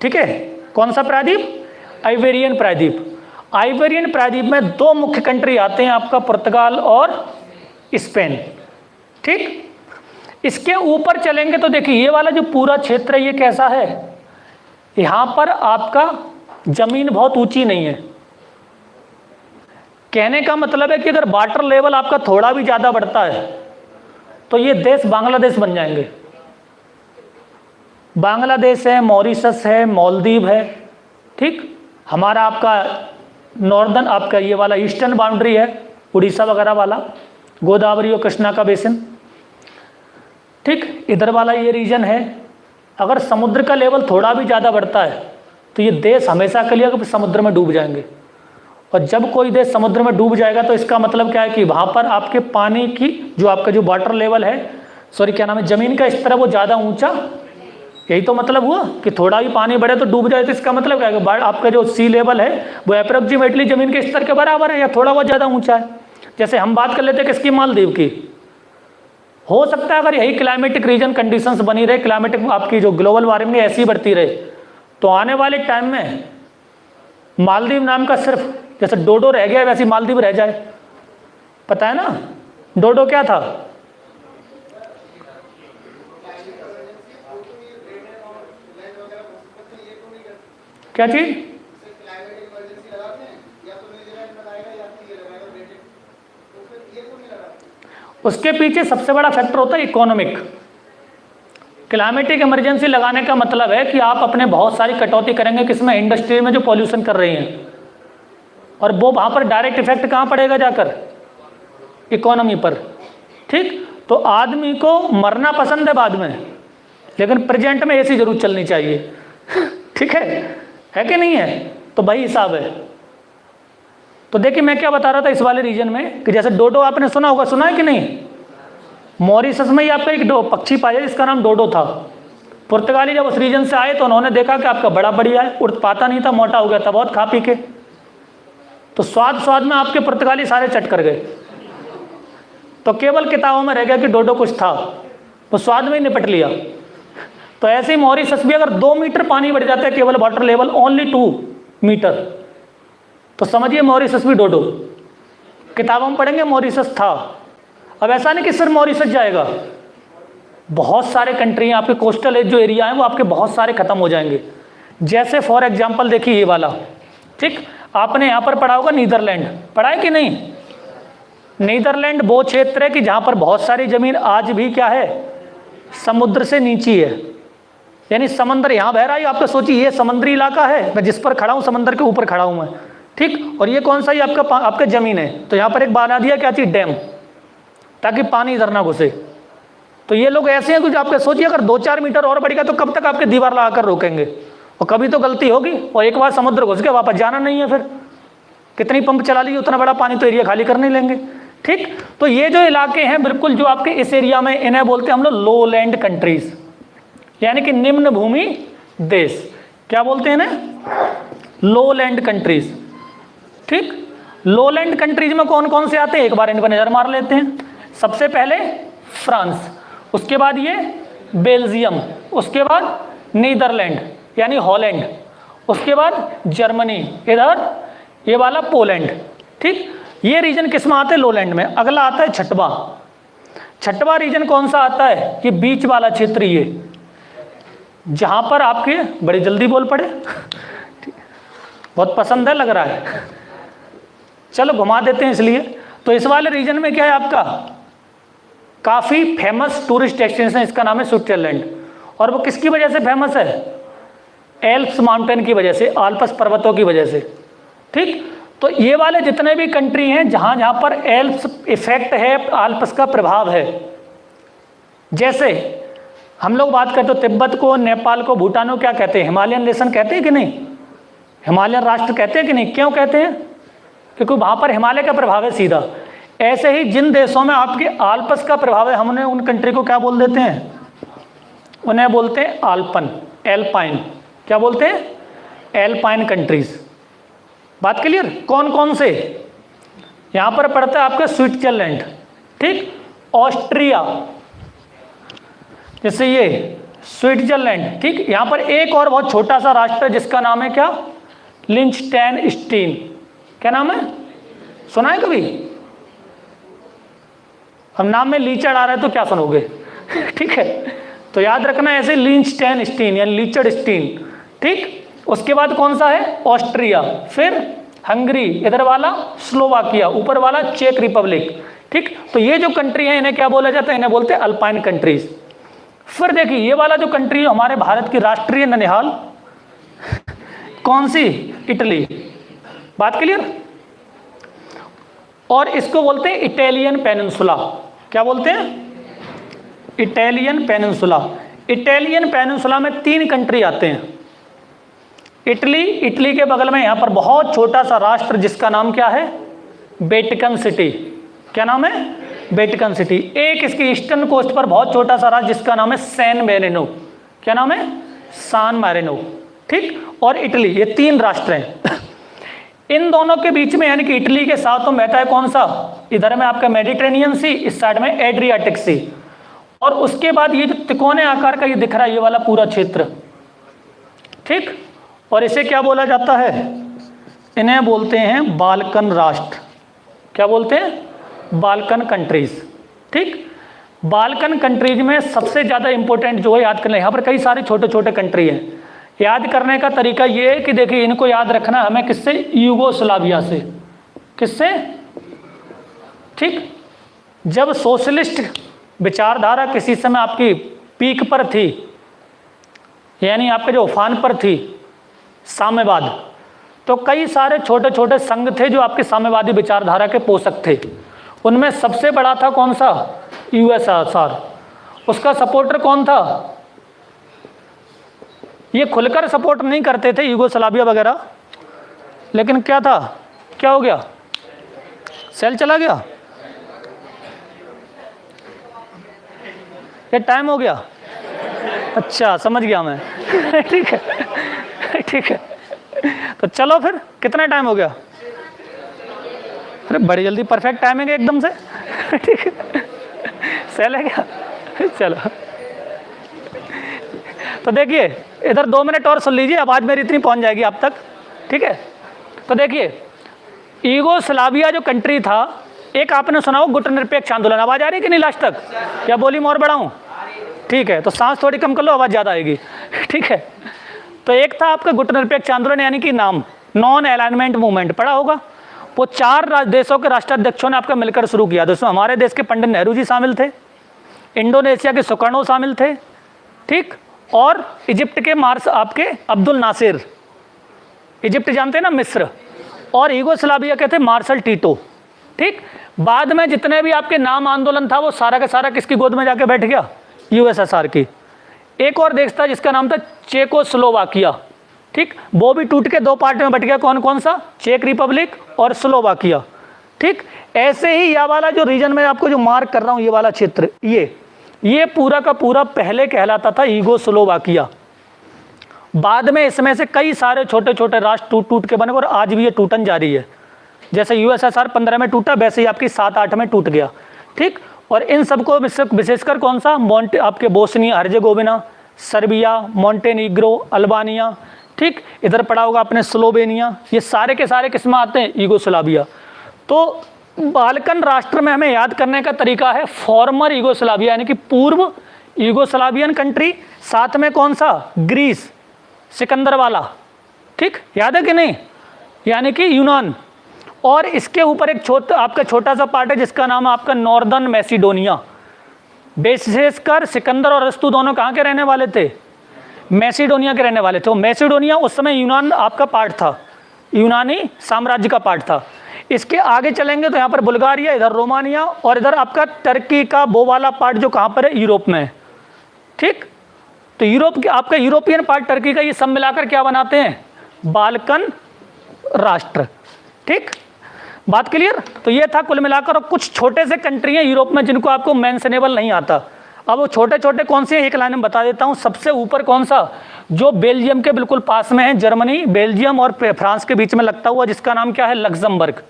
ठीक है। कौन सा प्रायद्वीप, आइबेरियन प्रायद्वीप। आइबेरियन प्रायद्वीप में 2 मुख्य कंट्री आते हैं आपका, पुर्तगाल और स्पेन, ठीक। इसके ऊपर चलेंगे तो देखिए, ये वाला जो पूरा क्षेत्र है ये कैसा है, यहां पर आपका जमीन बहुत ऊंची नहीं है। कहने का मतलब है कि अगर वाटर लेवल आपका थोड़ा भी ज्यादा बढ़ता है तो ये देश बांग्लादेश बन जाएंगे। बांग्लादेश है, मॉरिशस है, मालदीव है, ठीक। हमारा आपका नॉर्दर्न, आपका ये वाला ईस्टर्न बाउंड्री है, उड़ीसा वगैरह वाला, गोदावरी और कृष्णा का बेसिन, ठीक। इधर वाला ये रीजन है। अगर समुद्र का लेवल थोड़ा भी ज़्यादा बढ़ता है तो ये देश हमेशा के लिए समुद्र में डूब जाएंगे। और जब कोई देश समुद्र में डूब जाएगा तो इसका मतलब क्या है कि वहाँ पर आपके पानी की जो आपका जो वाटर लेवल है, सॉरी क्या नाम है, ज़मीन का स्तर है वो ज़्यादा ऊंचा, यही तो मतलब हुआ कि थोड़ा भी पानी बढ़े तो डूब जाए। तो इसका मतलब क्या है कि आपका जो सी लेवल है वो अप्रोक्सीमेटली ज़मीन के स्तर के बराबर है या थोड़ा बहुत ज़्यादा ऊँचा है। जैसे हम बात कर लेते हैं किसकी, मालदीव की। हो सकता है अगर यही क्लाइमेटिक रीजन कंडीशंस बनी रहे, क्लाइमेटिक आपकी जो ग्लोबल वार्मिंग है ऐसी बढ़ती रहे, तो आने वाले टाइम में मालदीव नाम का सिर्फ जैसे डोडो रह गया वैसी मालदीव रह जाए। पता है ना डोडो क्या था, क्या चीज, उसके पीछे सबसे बड़ा फैक्टर होता है इकोनॉमिक। क्लाइमेटिक इमरजेंसी लगाने का मतलब है कि आप अपने बहुत सारी कटौती करेंगे किसमें, इंडस्ट्री में जो पॉल्यूशन कर रही हैं, और वो वहाँ पर डायरेक्ट इफेक्ट कहाँ पड़ेगा जाकर, इकोनॉमी पर, ठीक। तो आदमी को मरना पसंद है बाद में, लेकिन प्रेजेंट में ऐसी जरूर चलनी चाहिए, ठीक है कि नहीं है। तो वही हिसाब है। तो देखिए मैं क्या बता रहा था इस वाले रीजन में कि जैसे डोडो आपने सुना होगा, सुना है कि नहीं, मॉरिशस में ही आपका एक पक्षी पाया जिसका नाम डोडो था। पुर्तगाली जब उस रीजन से आए तो उन्होंने देखा कि आपका बड़ा बढ़िया है, उड़ पाता नहीं था, मोटा हो गया था बहुत खा पी के, तो स्वाद में आपके पुर्तगाली सारे चट कर गए। तो केवल किताबों में रह गया कि डोडो कुछ था, वो स्वाद में ही निपट लिया। तो ऐसे ही मॉरिशस भी अगर 2 मीटर पानी बढ़ जाता है केवल वाटर लेवल, ओनली 2 मीटर, तो समझिए मॉरिशस भी डोडो। किताबों में पढ़ेंगे मॉरिशस था। अब ऐसा नहीं कि सिर्फ मॉरिशस जाएगा, बहुत सारे कंट्री हैं आपके कोस्टल जो एरिया है वो आपके बहुत सारे खत्म हो जाएंगे। जैसे फॉर एग्जांपल देखिए ये वाला, ठीक, आपने यहाँ पर पढ़ा होगा नीदरलैंड, पढ़ा है कि नहीं। नीदरलैंड वो क्षेत्र है कि जहाँ पर बहुत सारी जमीन आज भी क्या है, समुद्र से नीची है, यानी समंदर यहाँ बह रहा है, आपका सोचिए ये समुद्री इलाका है, मैं जिस पर खड़ा हूँ समंदर के ऊपर खड़ा हूँ मैं, ठीक। और ये कौन सा, ये आपका ज़मीन है, तो यहाँ पर एक बना दिया क्या चीज़, डैम, ताकि पानी इधर ना घुसे। तो ये लोग ऐसे हैं कुछ, आपके सोचिए अगर 2-4 मीटर और बढ़ेगा तो कब तक आपके दीवार लगाकर रोकेंगे, और कभी तो गलती होगी, और एक बार समुद्र घुस गया वापस जाना नहीं है, फिर कितनी पंप चला लीजिए उतना बड़ा पानी तो एरिया खाली कर नहीं लेंगे, ठीक। तो ये जो इलाके हैं बिल्कुल जो आपके इस एरिया में, इन्हें बोलते हैं हम लोग लो लैंड कंट्रीज, यानी कि निम्न भूमि देश। क्या बोलते हैं इन्हें, लो लैंड कंट्रीज, ठीक। लो लैंड कंट्रीज में कौन कौन से आते हैं, एक बार इन पर नजर मार लेते हैं। सबसे पहले फ्रांस, उसके बाद ये बेल्जियम, उसके बाद नीदरलैंड यानी हॉलैंड, उसके बाद जर्मनी, इधर ये वाला पोलैंड, ठीक। ये रीजन किस में आते हैं, लोलैंड में। अगला आता है छठवां रीजन कौन सा आता है, ये बीच वाला क्षेत्र, ये जहां पर आपके, बड़ी जल्दी बोल पड़े, बहुत पसंद है लग रहा है, चलो घुमा देते हैं इसलिए। तो इस वाले रीजन में क्या है आपका, काफी फेमस टूरिस्ट डेस्टिनेशन है, इसका नाम है स्विट्जरलैंड। और वो किसकी वजह से फेमस है, एल्प्स माउंटेन की वजह से, आल्प्स पर्वतों की वजह से, ठीक। तो ये वाले जितने भी कंट्री हैं जहां जहां पर एल्प्स इफेक्ट है, आल्प्स का प्रभाव है, जैसे हम लोग बात करते हो तिब्बत को, नेपाल को, भूटान को क्या कहते हैं, हिमालयन नेशन कहते हैं कि नहीं, हिमालयन राष्ट्र कहते हैं कि नहीं, क्यों कहते हैं, क्योंकि वहां पर हिमालय का प्रभाव है सीधा। ऐसे ही जिन देशों में आपके आल्प्स का प्रभाव है, हमने उन कंट्री को क्या बोल देते हैं, उन्हें बोलते हैं आल्पन, एल्पाइन। क्या बोलते हैं, एल्पाइन कंट्रीज। बात क्लियर। कौन कौन से, यहां पर पड़ता है आपका स्विट्जरलैंड, ठीक, ऑस्ट्रिया, जैसे ये स्विट्जरलैंड, ठीक। यहां पर एक और बहुत छोटा सा राष्ट्र है जिसका नाम है क्या, लिंचटेनस्टीन। क्या नाम है, सुना है कभी, हम नाम में लीचड़ आ रहा है तो क्या सुनोगे, ठीक है। तो याद रखना ऐसे, लिंचटेनस्टीन यानी लीचड़स्टीन, ठीक। उसके बाद कौन सा है, ऑस्ट्रिया, फिर हंगरी, इधर वाला स्लोवाकिया, ऊपर वाला चेक रिपब्लिक, ठीक। तो ये जो कंट्री है इन्हें क्या बोला जाता है, इन्हें बोलते हैं अल्पाइन कंट्रीज। फिर देखिए ये वाला जो कंट्री है हमारे भारत की राष्ट्रीय ननिहाल, कौन सी, इटली। बात क्लियर। और इसको बोलते हैं इटालियन पेनिनसुला। क्या बोलते हैं, इटालियन पेनिनसुला। इटालियन पेनिनसुला में 3 कंट्री आते हैं, इटली, इटली के बगल में यहाँ पर बहुत छोटा सा राष्ट्र जिसका नाम क्या है, वेटिकन सिटी। क्या नाम है, वेटिकन सिटी। एक इसकी ईस्टर्न कोस्ट पर बहुत छोटा सा राज्य जिसका नाम है सैन मैरिनो। क्या नाम है, सान मैरिनो, ठीक। और इटली, ये 3 राष्ट्र हैं। इन दोनों के बीच में यानी कि इटली के साथ में बहता है कौन सा, इधर में आपका मेडिटेरेनियन सी, इस साइड में एड्रियाटिक सी। और उसके बाद ये जो तिकोने आकार का ये दिख रहा है ये वाला पूरा क्षेत्र, ठीक। और इसे क्या बोला जाता है, इन्हें बोलते हैं बाल्कन राष्ट्र। क्या बोलते हैं, बाल्कन कंट्रीज, ठीक। बाल्कन कंट्रीज में सबसे ज़्यादा इंपॉर्टेंट जो है याद करना, यहाँ पर कई सारे छोटे छोटे कंट्री हैं। याद करने का तरीका ये है कि देखिए इनको याद रखना हमें किससे, यूगोस्लाविया से। किससे, ठीक। जब सोशलिस्ट विचारधारा किसी समय आपकी पीक पर थी, यानी आपके जो उफान पर थी, साम्यवाद, तो कई सारे छोटे छोटे संघ थे जो आपके साम्यवादी विचारधारा के पोषक थे। उनमें सबसे बड़ा था कौन सा, यूएसएसआर। उसका सपोर्टर कौन था, ये खुलकर सपोर्ट नहीं करते थे यूगोस्लाविया वगैरह, लेकिन क्या था, क्या हो गया, सेल चला गया, ये टाइम हो गया, अच्छा समझ गया मैं। ठीक है, ठीक है। तो चलो फिर, कितना टाइम हो गया, अरे बड़ी जल्दी परफेक्ट टाइमिंग है एकदम से। ठीक है, सेल है क्या, चलो। तो देखिए इधर 2 मिनट और सुन लीजिए, आवाज़ मेरी इतनी पहुंच जाएगी आप तक, ठीक है। तो देखिए यूगोस्लाविया जो कंट्री था, एक आपने सुना हो गुटनिरपेक्ष आंदोलन, आवाज़ आ रही है कि नहीं लास्ट तक, या वॉल्यूम और बढ़ाऊं, ठीक है। तो सांस थोड़ी कम कर लो, आवाज़ ज़्यादा आएगी, ठीक है। तो एक था आपका गुटनिरपेक्ष आंदोलन, यानी कि नाम नॉन अलाइनमेंट मूवमेंट, पढ़ा होगा। वो 4 देशों के राष्ट्राध्यक्षों ने आपका मिलकर शुरू किया। दोस्तों हमारे देश के पंडित नेहरू जी शामिल थे, इंडोनेशिया के सुकर्णो शामिल थे, ठीक। और इजिप्ट के मार्स आपके अब्दुल नासिर, इजिप्ट जानते हैं ना, मिस्र, और यूगोस्लाविया के थे मार्शल टीटो। ठीक, बाद में जितने भी आपके नाम आंदोलन था वो सारा का सारा किसकी गोद में जाके बैठ गया? यूएसएसआर की। एक और देश था जिसका नाम था चेकोस्लोवाकिया। ठीक, वो भी टूट के दो पार्ट में बट गया। कौन कौन सा? चेक रिपब्लिक और स्लोवाकिया। ठीक, ऐसे ही यह वाला जो रीजन में आपको जो मार्क कर रहा हूँ, ये वाला क्षेत्र, ये पूरा का पूरा पहले कहलाता था यूगोस्लोवाकिया। बाद में इसमें से कई सारे छोटे छोटे राष्ट्र टूट टूट के बने और आज भी ये टूटन जारी है। जैसे यूएसएसआर 15 में टूटा, वैसे ही आपकी 7-8 में टूट गया। ठीक, और इन सबको विशेषकर कौन सा? आपके बोस्निया हर्जेगोविना, सर्बिया, मॉन्टेनीग्रो, अल्बानिया। ठीक, इधर पड़ा होगा अपने स्लोवेनिया, ये सारे के सारे किस में आते हैं? यूगोस्लाविया। तो बाल्कन राष्ट्र में हमें याद करने का तरीका है फॉर्मर यूगोस्लाविया, यानी कि पूर्व यूगोस्लावियन कंट्री। साथ में कौन सा? ग्रीस, सिकंदर वाला। ठीक, याद है कि नहीं? यानी कि यूनान। और इसके ऊपर एक आपका छोटा सा पार्ट है जिसका नाम है आपका नॉर्दर्न मैसिडोनिया। विशेषकर सिकंदर और अरस्तु दोनों कहाँ के रहने वाले थे? मैसिडोनिया के रहने वाले थे। मैसिडोनिया उस समय यूनान आपका पार्ट था, यूनानी साम्राज्य का पार्ट था। इसके आगे चलेंगे तो यहाँ पर बुल्गारिया, इधर रोमानिया, और इधर आपका टर्की का वो वाला पार्ट जो कहाँ पर है? यूरोप में। ठीक, तो यूरोप के आपका यूरोपियन पार्ट टर्की का, ये सब मिलाकर क्या बनाते हैं? बाल्कन राष्ट्र। ठीक, बात क्लियर? तो ये था कुल मिलाकर। और कुछ छोटे से कंट्री हैं यूरोप में जिनको आपको मेंशनेबल नहीं आता। अब वो छोटे छोटे कौन से हैं, एक लाइन में बता देता हूँ। सबसे ऊपर कौन सा? जो बेल्जियम के बिल्कुल पास में है, जर्मनी, बेल्जियम और फ्रांस के बीच में लगता हुआ, जिसका नाम क्या है? लग्जमबर्ग।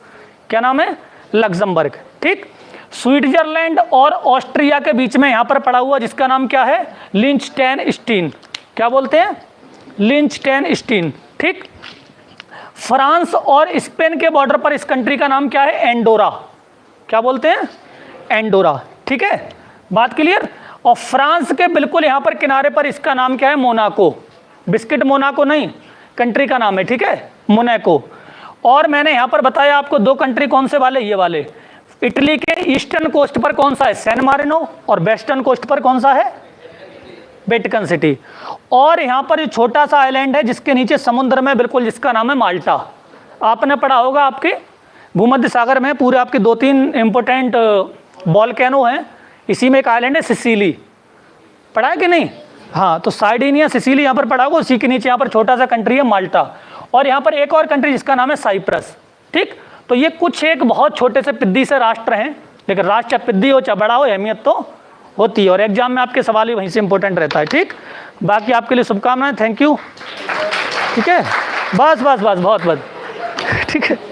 क्या नाम है? लग्जमबर्ग। ठीक, स्विट्जरलैंड और ऑस्ट्रिया के बीच में यहाँ पर पड़ा हुआ, जिसका नाम क्या है? लिंचटेनस्टीन। क्या बोलते हैं? लिंचटेनस्टीन। ठीक, फ्रांस और स्पेन के बॉर्डर पर इस कंट्री का नाम क्या है? एंडोरा। क्या बोलते हैं? एंडोरा। ठीक है, बात क्लियर? और फ्रांस के बिल्कुल यहाँ पर किनारे पर इसका नाम क्या है? मोनाको। बिस्किट मोनाको नहीं, कंट्री का नाम है। ठीक है, मोनाको। और मैंने यहाँ पर बताया आपको दो कंट्री कौन से वाले? ये वाले। इटली के ईस्टर्न कोस्ट पर कौन सा है? San Marino. और वेस्टर्न कोस्ट पर कौन सा है? Vatican City. और यहाँ पर छोटा सा आइलैंड है जिसके नीचे समुद्र में बिल्कुल, जिसका नाम है माल्टा। आपने पढ़ा होगा आपके भूमध्य सागर में पूरे आपके 2-3 इंपोर्टेंट वॉल्केनो हैं। इसी में एक आइलैंड है सिसिली, पढ़ा है कि नहीं? हाँ, तो सार्डिनिया, सिसिली यहाँ पर पढ़ा होगा। उसी के नीचे यहाँ पर छोटा सा कंट्री है माल्टा। और यहाँ पर एक और कंट्री जिसका नाम है साइप्रस। ठीक, तो ये कुछ एक बहुत छोटे से पिद्दी से राष्ट्र हैं, लेकिन राष्ट्र चाहे पिद्दी हो चाहे बड़ा हो, अहमियत तो होती है। और एग्जाम में आपके सवाल ही वहीं से इंपॉर्टेंट रहता है। ठीक, बाकी आपके लिए शुभकामनाएं। Thank you. ठीक है, बस बस बस, बहुत बहुत। ठीक है।